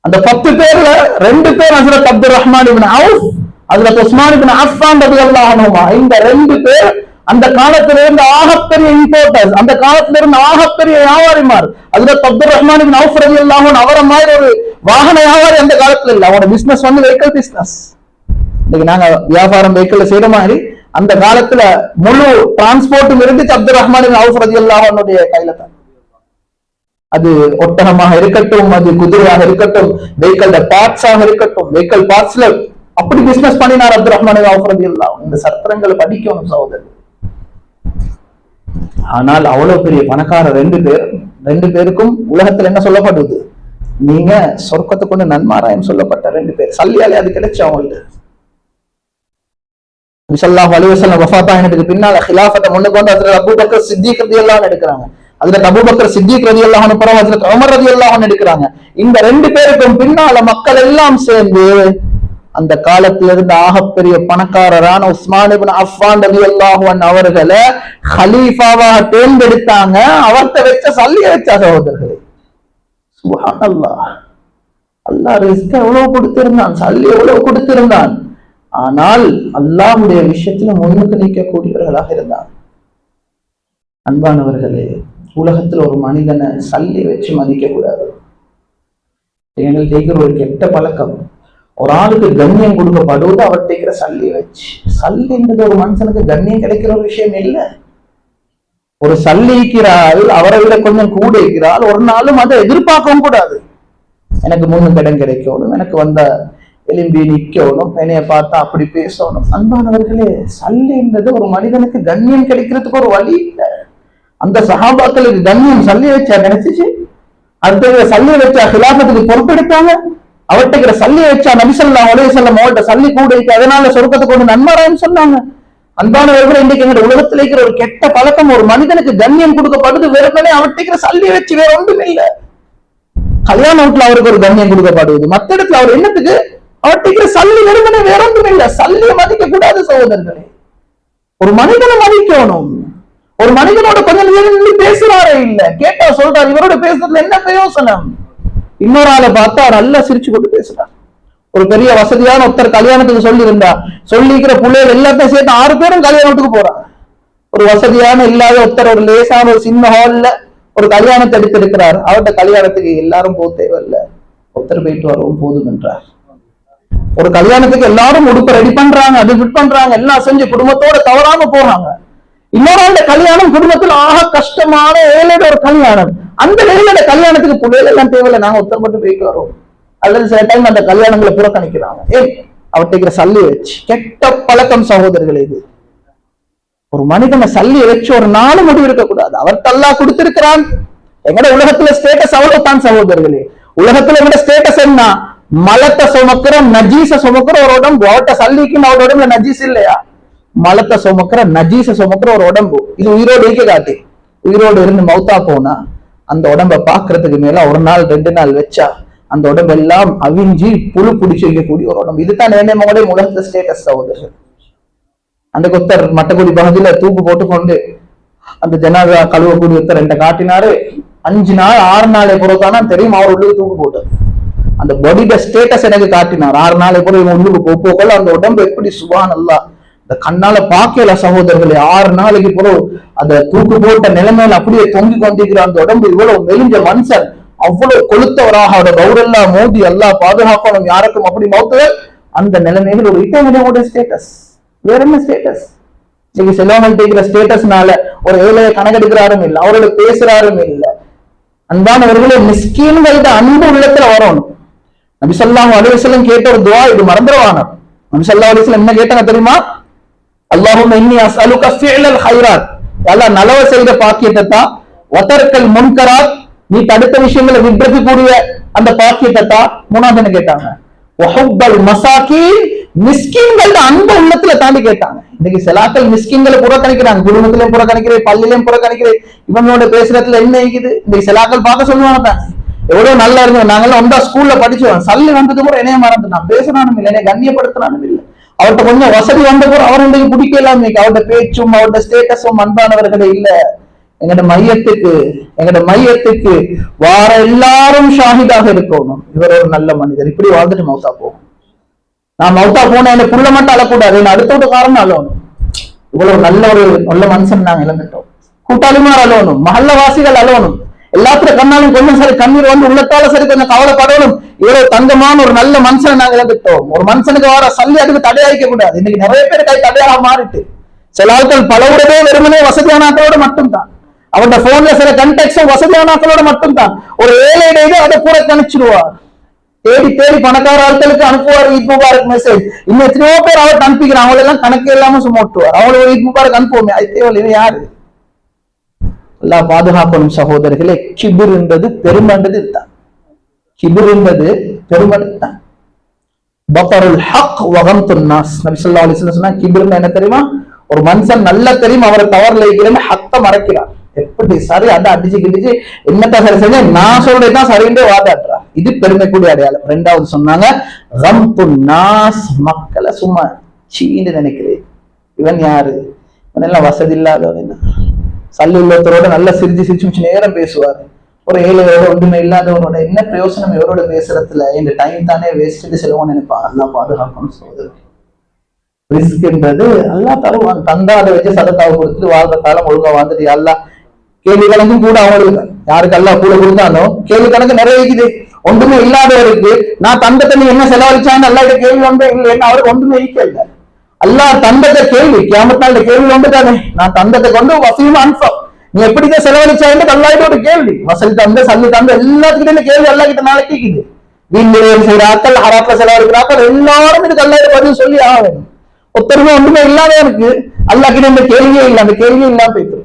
அந்த 10 பேர்ல 2 பேர் ஹஜ்ரத் அப்துல் ரஹ்மான் இப்னு அவுஃப், ஹஜ்ரத் உஸ்மான் இப்னு அஃபான் ரலியல்லாஹு அன்ஹுமா. இந்த 2 பேர் அந்த காலத்துல இருந்த ஆகப்பெரிய இம்போர்ட்டர்ஸ், அந்த காலத்துல இருந்த ஆகப்பெரிய வியாபாரிமார். ஹஜ்ரத் அப்துல் ரஹ்மான் இப்னு அவுஃப் ரலியல்லாஹு அன்ஹு அவரை மாதிரி ஒரு வாகன வியாபாரி அந்த காலத்துல இல்ல. அவரோட பிசினஸ் வந்து வெஹிக்கிள் பிசினஸ். இன்னைக்கு நாங்க வியாபாரம் வெஹிக்கிள் செய்யற மாதிரி அந்த காலத்துல முழு டிரான்ஸ்போர்ட்டும் இருந்துச்சு அப்துல் ரஹ்மான் இப்னு அவுஃப் ரலியல்லாஹு அன்ஹுடைய கையில தான். அது ஒட்டகமாக இருக்கட்டும், அது குதிரையாக இருக்கட்டும், வெஹிக்கிள் பார்ட்ஸாக இருக்கட்டும், வெஹிக்கிள் பார்ட்ஸ்ல அப்படி பிசினஸ் பண்ணினார் அப்துல் ரஹ்மான் இப்னு அவுஃப் ரலியல்லாஹு அன்ஹு. இந்த சத்திரங்களை படிக்கணும் சகோதரர். ஆனால் அவ்வளவு பெரிய பணக்கார 2 பேர், 2 பேருக்கும் உலகத்துல என்ன சொல்லப்படுது? நீங்க சொர்க்கத்தை கொண்டு நன்மாராயம் சொல்லப்பட்ட 2 பேர். சல்லியாலே அது கிடைச்சு அவங்களுக்கு. நபி ஸல்லல்லாஹு அலைஹி வஸல்லம் வஃபாத் ஆனதுக்கு பின்னால খিলাফத்தை முன்னுக்கு வந்து ஹஜ்ரத் அபூபக்கர் சித்திக் ரலியல்லாஹு அன்ஹு எடுக்கிறாங்க. ஹஜ்ரத் அபூபக்கர் சித்திக் ரலியல்லாஹு அன்ஹு அப்புறம் ஹஜ்ரத் உமர் ரலியல்லாஹு அன்ஹு எடுக்கிறாங்க. இந்த 2 பேருக்கும் பின்னால மக்கள் எல்லாம் சேர்ந்து அந்த காலத்துல இருந்து ஆகப்பெரிய பணக்காரரான உஸ்மான் இப்னு அஃபான் ரலியல்லாஹு அன்ஹு அவர்களை கலீஃபாவாக தேர்ந்தெடுத்தாங்க. அவர்கிட்ட வச்ச சல்லிய வச்ச சகோதரர்களே, சுப்ஹானல்லாஹ். அல்லாஹ் ரிஸ்க் எவ்வளவு கொடுத்திருந்தான், சல்லி எவ்வளவு கொடுத்திருந்தான். ஆனால் அல்லாஹ்வுடைய விஷயத்துல முன்னுக்கு நிற்கக்கூடியவர்களாக இருந்தான். அன்பானவர்களே, உலகத்துல ஒரு மனிதனை சல்லி வச்சு மதிக்க கூடாது. எங்களுக்கு இருக்கிற ஒரு கெட்ட பழக்கம், ஒரு ஆளுக்கு கண்ணியம் கொடுக்கப்படுவது அவர்கிட்ட இருக்கிற சல்லி வச்சு. சல்லின்றது ஒரு மனுஷனுக்கு கண்ணியம் கிடைக்கிற ஒரு விஷயம் இல்லை. ஒரு சல்லிக்கிறாள், அவரை விட கொஞ்சம் கூட இருக்கிறாள், ஒரு நாளும் அதை எதிர்பார்க்கவும் கூடாது. எனக்கு முன்னுக்கு இடம் கிடைக்கணும், எனக்கு வந்த எலும்பி நிக்கணும், என்னைய பார்த்தா அப்படி பேசணும். அன்பானவர்களே, சல்லின்றது ஒரு மனிதனுக்கு கண்ணியம் கிடைக்கிறதுக்கு ஒரு வழி இல்லை. அந்த சஹாபாக்களுக்கு கண்ணியம் சல்லி வச்சா கிடைச்சிச்சு. அடுத்த சல்லி வச்சா ஹிலாஃபத்துக்கு பொறுப்பெடுத்தாங்க. அவர்கிட்ட சல்லி வச்சா நபி ஸல்லல்லாஹு அலைஹி வஸல்லம் அவர்கிட்ட சல்லி கூட இருக்கு, அதனால சொர்க்கத்தை கொண்டு நன்மாராயம் சொன்னாங்க. அன்பானவர்கள், இன்றைக்கு எங்க உலகத்துல இருக்கிற ஒரு கெட்ட பழக்கம், ஒரு மனிதனுக்கு கண்ணியம் கொடுக்கப்படுது வெறுமனே அவர்கிட்ட சல்லி வச்சு, வேற ஒன்றும் இல்லை. கல்யாண வீட்டுல அவருக்கு ஒரு கண்ணியம் கொடுக்கப்படுவது, மத்த இடத்துல அவர் என்னத்துக்கு அவர்கிட்ட சல்லி வெறுமனே வேற ஒன்றும் இல்லை. சல்லியை மதிக்க கூடாது சகோதரர்களே. ஒரு மனிதனை மதிக்கணும். ஒரு மனிதனோட கொஞ்சம் நேரம் பேசுறாரே இல்ல, கேட்டா சொல்றாரு, இவரோட பேசுறதுல என்ன பிரயோசனம்? இன்னொரு ஆளை பார்த்தா அவர் நல்லா சிரிச்சு கொண்டு பேசுறார். ஒரு பெரிய வசதியான ஒருத்தர் கல்யாணத்துக்கு சொல்லி இருந்தா, சொல்லிக்கிற பிள்ளைகள் எல்லாத்தையும் சேர்த்து 6 பேரும் கல்யாணத்துக்கு போறாங்க. ஒரு வசதியான இல்லாத ஒருத்தர் ஒரு லேசான ஒரு சின்ன ஹால்ல ஒரு கல்யாணத்தை எடுத்திருக்கிறார். அவர்கிட்ட கல்யாணத்துக்கு எல்லாரும் போக தேவையில்லை, ஒருத்தர் போயிட்டு வரவும் போதும் என்றார். ஒரு கல்யாணத்துக்கு எல்லாரும் உடுப்ப ரெடி பண்றாங்க, அது ஃபிட் பண்றாங்க, எல்லாம் செஞ்சு குடும்பத்தோட தவறாம போறாங்க. இன்னொரு ஆண்ட கல்யாணம் குடும்பத்தில் ஆக கஷ்டமான ஏழையோட ஒரு கல்யாணம். அந்த ஏழையோட கல்யாணத்துக்கு பிள்ளைகள் எல்லாம் தேவையில்லை, நாங்க ஒருத்தர் மட்டும் போயிட்டு வரோம். அல்லது சில டைம் அந்த கல்யாணங்களை புறக்கணிக்கிறாங்க. அவர்கிட்ட சல்லி வச்சு. கெட்ட பழக்கம் சகோதரர்களே இது. ஒரு மனிதனை சல்லி வச்சு ஒரு நாள் முடிவு இருக்கக்கூடாது. அவர்கிட்ட அல்லாஹ் கொடுத்திருக்கிறான். எங்கட உலகத்துல ஸ்டேட்டஸ் அவ்வளவுதான் சகோதரர்களே. உலகத்துல எங்கட ஸ்டேட்டஸ் என்ன? மலத்தை சுமக்கிற நஜீச சுமக்கிற ஒரு உடம்பு. அவர்கிட்ட சல்லிக்கு அவரோட உடம்புல நஜீஸ் இல்லையா? மலத்தை சுமக்கிற நஜீச சுமக்கிற ஒரு உடம்பு. இது உயிரோடு இருக்க காட்டி, உயிரோடு இருந்து மௌத்தா போனா அந்த உடம்ப பாக்குறதுக்கு மேல ஒரு நாள் 2 நாள் வச்சா அந்த உடம்பு எல்லாம் அவிஞ்சி புழு பிடிச்சி வைக்கக்கூடிய ஒரு உடம்பு. இதுதான் நேமோட உலகத்துல ஸ்டேட்டஸ் சகோதரர்கள். அந்த கொத்தர் மட்டக்குடி பகுதியில தூக்கு போட்டு கொண்டு அந்த ஜனாதா கழுவக்கூடிய ஒருத்தர் என்கிட்ட காட்டினாரு. 5 நாள் 6 நாளை பொறுத்தானா தெரியும் அவர் உள்ளுக்கு தூக்கு போட்டார். அந்த பாடியோட ஸ்டேட்டஸ் எனக்கு காட்டினார். 6 நாளை பொறுத்து இவங்க உள்ளுக்கு போகல அந்த உடம்பு எப்படி சுப்ஹானல்லாஹ் இந்த கண்ணால பாக்கல சகோதரர்களே. 6 நாளைக்கு பிறகு அந்த தூக்கு போட்ட நிலைமையில அப்படியே தொங்கி கொண்டிருக்கிற அந்த உடம்பு, இவ்வளவு மெலிஞ்ச மனுஷன், அவ்வளவு கொளுத்தவராக அவரோட கௌரல்லா மோதி எல்லாம் பாதுகாக்கணும், யாருக்கும் அப்படி மௌத்துகள். அந்த நிலைமையில் ஒரு இட்டோட ஸ்டேட்டஸ், வேற என்ன ஸ்டேட்டஸ்? இன்னைக்கு செல்வங்கள்ட்ட இருக்கிற ஸ்டேட்டஸ்னால ஒரு ஏழையை கணக்கெடுக்கிறாரும் இல்லை, அவரோட பேசுறாரும் இல்லை. அன்பானவர்களே, மிஸ்கீன்கள்ட்ட அன்பு உள்ளத்துல வரணும். நபி ஸல்லல்லாஹு அலைஹி வஸல்லம் கேட்ட ஒரு துஆ இது, மறந்துடுவாங்க. நபி ஸல்லல்லாஹு அலைஹி வஸல்லம் என்ன கேட்டாங்க தெரியுமா? அல்லாஹும்ம இன்னி அஸ்அலுக ஃபிஅலல் கைராத், அல்லாஹ் நலவ செய்த பாக்கியத்தை தான், வதர்கல் முன்கராத், நீ தடுத்த விஷயங்களை விடுறது கூடிய அந்த பாக்கியத்தை தான். மூணாவது என்ன கேட்டாங்க? வஹுப்பல் மசாகீன், மிஸ்கின்கள் அன்பு உள்ளத்துல தாண்டி கேட்டாங்க. இன்னைக்கு சிலாக்கள் மிஸ்கின்களை புறக்கணிக்கிறாங்க, குடும்பத்திலையும் புறக்கணிக்கிறேன், பள்ளியிலையும் புறக்கணிக்கிறேன், இவங்களோட பேசுறதுல என்ன இருக்குது? இன்னைக்கு சிலாக்கள் பார்க்க சொல்லுவாங்க தானே, எவ்வளவு நல்லா இருந்தோம் நாங்கெல்லாம் ஒன்றா ஸ்கூல்ல படிச்சோம், சல்லி வந்தது கூட என்னைய மறந்துட்டான், பேசுறானும் இல்லை, என்னைய கண்ணியப்படுத்தினானும் இல்லை. அவர்கிட்ட கொஞ்சம் வசதி வந்த கூட அவர் இன்றைக்கு பிடிக்கலாம், அவருடைய பேச்சும் அவருடைய ஸ்டேட்டஸும் அன்பானவர்களே இல்ல. எங்கட மையத்துக்கு வார எல்லாரும் ஷாஹிதாக இருக்கணும், இவர் ஒரு நல்ல மனிதர், இப்படி வாழ்ந்துட்டு மௌத்தா போகும். நான் மௌத்தா போன என்ன புள்ள மட்டும் அழக்கூடாது, என்ன அடுத்த காரணம் அழணும். இவ்வளவு நல்ல மனுஷன் நாங்க இழந்துட்டோம். கூட்டாளிமார் அழணும், மஹல்லவாசிகள் அழணும், எல்லாத்துல கண்ணாலும் கொஞ்சம் சரி கண்ணீர் வந்து உள்ளத்தால சரி கொஞ்சம் கவலைப்படணும். இவ்வளவு தங்கமான ஒரு நல்ல மனுஷனை நாங்க இழந்துட்டோம். ஒரு மனுஷனுக்கு வர சல்லி அதுக்கு தடையாய்க்க கூடாது. இன்னைக்கு நிறைய பேர் கை தடையாக மாறிட்டு, சில ஆட்கள் பலவுடவே வெறுமனே வசதியான ஆட்களோட மட்டும்தான், அவருடைய போன்ல சில கண்டெக்ட்ஸும் வசதியான ஆட்களோட மட்டும்தான். ஒரு ஏழை அதை கூட கணிச்சிருவார், தேடி பணக்கார ஆட்களுக்கு அனுப்புவார் ஈத் முபாரக் மெசேஜ். இன்னும் எத்தனையோ பேர் அவர் அனுப்பிக்கிறாங்க, அவங்க எல்லாம் கணக்கு இல்லாம சும்மா விட்டுவார். அவங்களுக்கு ஈத் முபாரக் அனுப்புவோமே, அது தேவையில்லை. யாரு எல்லாம் பாதுகாக்கணும் சகோதரர்களே. கிபிர் என்பது பெருமண்டது தான், கிபிர் என்பது பெருமண்டது தான். பக்ருல் ஹக் வகம்துன் நாஸ், நபி ஸல்லல்லாஹு அலைஹி வஸல்லம் சொன்னா கிபிர்னா என்ன தெரியுமா? ஒரு மனுஷன் நல்லா தெரியும் அவரை தவறுல இருக்கிறேன்னு ஹக்க மறைக்கிறார். எப்படி சரி அதை அடிச்சு கிடிச்சு என்னத்தான் சரி செஞ்ச நான் சொல்றதுதான் சரின்னு வாதாடுறார். இது பெருமைக்கூடிய அடையாளம். ரெண்டாவது சொன்னாங்க கம்துன் நாஸ், மக்களை சும்மா சீன்னு நினைக்கிறேன். இவன் யாரு? இவன் எல்லாம் வசதி இல்லாதவன், என்ன சல்லி உள்ளத்தரோட நல்லா சிரிச்சு நேரம் பேசுவார். ஒரு ஏழையோட ஒன்றுமே இல்லாதவனோட என்ன பிரயோசனம் இவரோட பேசுறதுல, இந்த டைம் தானே வேஸ்ட்டு செலவும் நினைப்பான். எல்லாம் பாதுகாக்கணும் சகோதரர். ரிஸ்க் என்றது அல்லாஹ் தருவான், தந்தா அதை வச்சு சதக்காவை கொடுத்துட்டு வாழ்ற காலம் ஒழுங்கா வாழ்ந்துட்டு அல்லாஹ் கேள்வி கணக்கும் கூட அவங்களுக்கு யாருக்கு அல்லாஹ் கூட கொடுத்தாலும் கேள்வி கணக்கு நிறைய இருக்குது. ஒன்றுமே இல்லாதவருக்கு நான் தந்தத்தை நீ என்ன செலவழிச்சான்னு அல்லாஹ் கேள்வி ஒன்றே இல்லைன்னு அவருக்கு ஒன்றுமே ஈக்கல. அல்லாஹ் தந்தத்தை கேள்வி கியாமத்தால கேள்வி ஒன்று தானே, நான் தந்தத்தை கொண்டு வசீமா அனுப்ப நீ எப்படிதான் செலவழிச்சான்னு அல்லாஹ்கிட்ட ஒரு கேள்வி. வசதி தந்த சல்லி தந்த எல்லாத்துக்கிட்ட கேள்வி அல்லாஹ் கிட்ட நாளைக்கு கேக்குது. வீண் நிலையம் செய்யறாக்கள், ஹராப்ல செலவழிக்கிறாக்கள், எல்லாரும் இதுக்கு அல்லாஹ்கிட்ட பதில் சொல்லி ஆக வேணும். ஒருத்தருமே ஒன்றுமே இல்லாதவனுக்கு அல்லாஹ் கிட்ட இந்த கேள்வியே இல்லை, அந்த கேள்வியே இல்லாம போயிட்டு.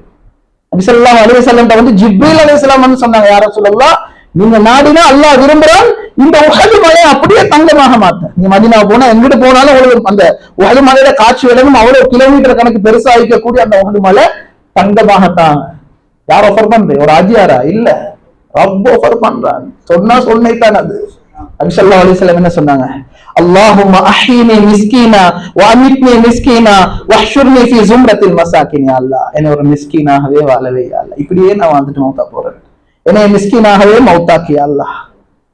நபி ஸல்லல்லாஹு அலைஹி வஸல்லம் வந்து ஜிப்ரீல் அலைஹிஸ்ஸலாம் சொன்னாங்க, யா ரசூலல்லாஹ் நீங்க நாடினா அல்லாஹ் விரும்புறான் இந்த உஹது மலையை அப்படியே தங்கமாக மாத்த. நீங்க மதீனா போனா எங்கிட்டு போனாலும் உங்களுக்கு அந்த உஹது மலையோட காட்சி விலகும், அவ்வளவு கிலோமீட்டர் கணக்கு பெருசா இருக்கக்கூடிய அந்த உஹது மலை தங்கமாகத்தான். யார் ஆஃபர் பண்றேன்? ஒரு ஆஜியாரா? இல்ல, ரப் ஆஃபர் பண்றான். சொன்னைத்தான் அது. நபி ஸல்லல்லாஹு அலைஹி வஸல்லம் என்ன சொன்னாங்க? அல்லாஹும்ம அஹ்யினி மிஸ்கீனா வ அமித்னி மிஸ்கீனா வஹ்ஷுர்னி ஃபீ ஸும்ரத்தில் மசாகின். யா அல்லாஹ் என்னை ஒரு மிஸ்கீனாகவே வாழவே யா அல்லாஹ், இப்படியே நான் வந்துட்டு மௌத்தா போறேன், என்னை மிஸ்கீனாகவே மௌத்தாக்கி யா அல்லாஹ்,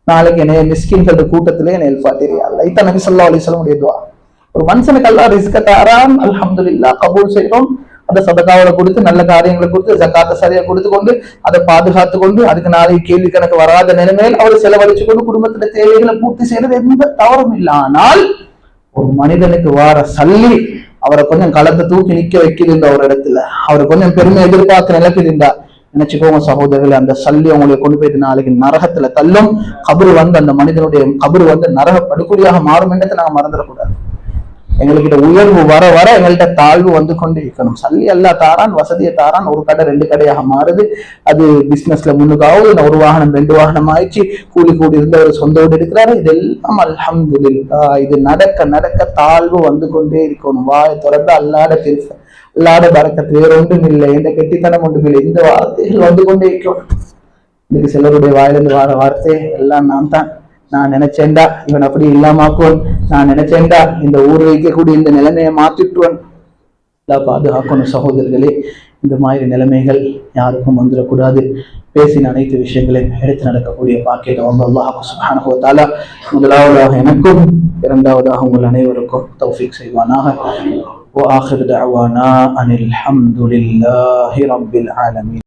நாளைக்கு என்னைய மிஸ்கீன்கள் கூட்டத்திலே என்னை எல்ஃபாத்திரி யா அல்லாஹ். இதான் நபி ஸல்லல்லாஹு அலைஹி வஸல்லம் உடைய துஆ. ஒரு மனுஷனுக்கு அல்லாஹ் ரிஸ்க தரான், அல்ஹம்துலில்லாஹ் கபூல் செய்றோம். அதை சதகாவோட கொடுத்து நல்ல காரியங்களை கொடுத்து ஜகாத்தை சரியா கொடுத்து கொண்டு அதை பாதுகாத்து கொண்டு அதுக்கு நாளைக்கு கேள்வி கணக்கு வராத நிலைமையில் அவர் செலவழிச்சு கொண்டு குடும்பத்துல தேவைகளை பூர்த்தி செய்யறது எந்த தவறும் இல்லை. ஆனால் ஒரு மனிதனுக்கு வார சல்லி அவரை கொஞ்சம் களத்தை தூக்கி நிக்க வைக்குதுன்ற ஒரு இடத்துல, அவரை கொஞ்சம் பெருமை எதிர்பார்த்து நிலக்குதுண்டா நினைச்சுக்கோங்க சகோதரர்கள், அந்த சல்லி அவங்களை கொண்டு போயிட்டு நாளைக்கு நரகத்துல தள்ளும். கபரு வந்து அந்த மனிதனுடைய கபரு வந்து நரக படுகொலியாக மாறும் என்றதை நாங்க மறந்துடக்கூடாது. எங்கள்கிட்ட உயர்வு வர வர எங்கள்கிட்ட தாழ்வு வந்து கொண்டு இருக்கணும். சல்லி அல்லா தாரான், வசதியை தாரான். ஒரு கடை 2 கடையாக மாறுது, அது பிசினஸ்ல முன்னுக்காவது இல்லை, ஒரு வாகனம் 2 வாகனம் ஆயிடுச்சு, கூலி இருந்தவர் சொந்த வீடு இருக்கிறாரு. இதெல்லாம் அல்ஹம்துலில்லாஹ். இது நடக்க நடக்க தாழ்வு வந்து கொண்டே இருக்கணும். வாயை திறந்து அல்லாட பேச, அல்லாட பரக்கத்து வேற ஒன்றும் இல்லை, எந்த கெட்டித்தனம் ஒன்றும் இல்லை, இந்த வார்த்தைகள் வந்து கொண்டே இருக்கணும். இன்னைக்கு சிலருடைய வாயிலிருந்து வார வார்த்தை எல்லாம் நான் தான், நான் நினைச்சேன்டா இவன் அப்படி இல்லாமாக்குவன், நான் நினைச்சேன்டா இந்த ஊர் வைக்கக்கூடிய இந்த நிலைமையை மாத்திட்டுவன். எல்லாம் பாதுகாக்கணும் சகோதரர்களே. இந்த மாதிரி நிலைமைகள் யாருக்கும் வந்துடக்கூடாது. பேசின அனைத்து விஷயங்களையும் எடுத்து நடக்கக்கூடிய பாக்கியத்தை வந்து அல்லாஹ் சுப்ஹானஹு வ தஆலா முதலாவதாக எனக்கும் இரண்டாவதாக உங்கள் அனைவருக்கும் தௌஃபீக் செய்வானாக. வ ஆகிரு தஅவானா அனில் ஹம்துலில்லாஹி ரப்பில் ஆலமீன்.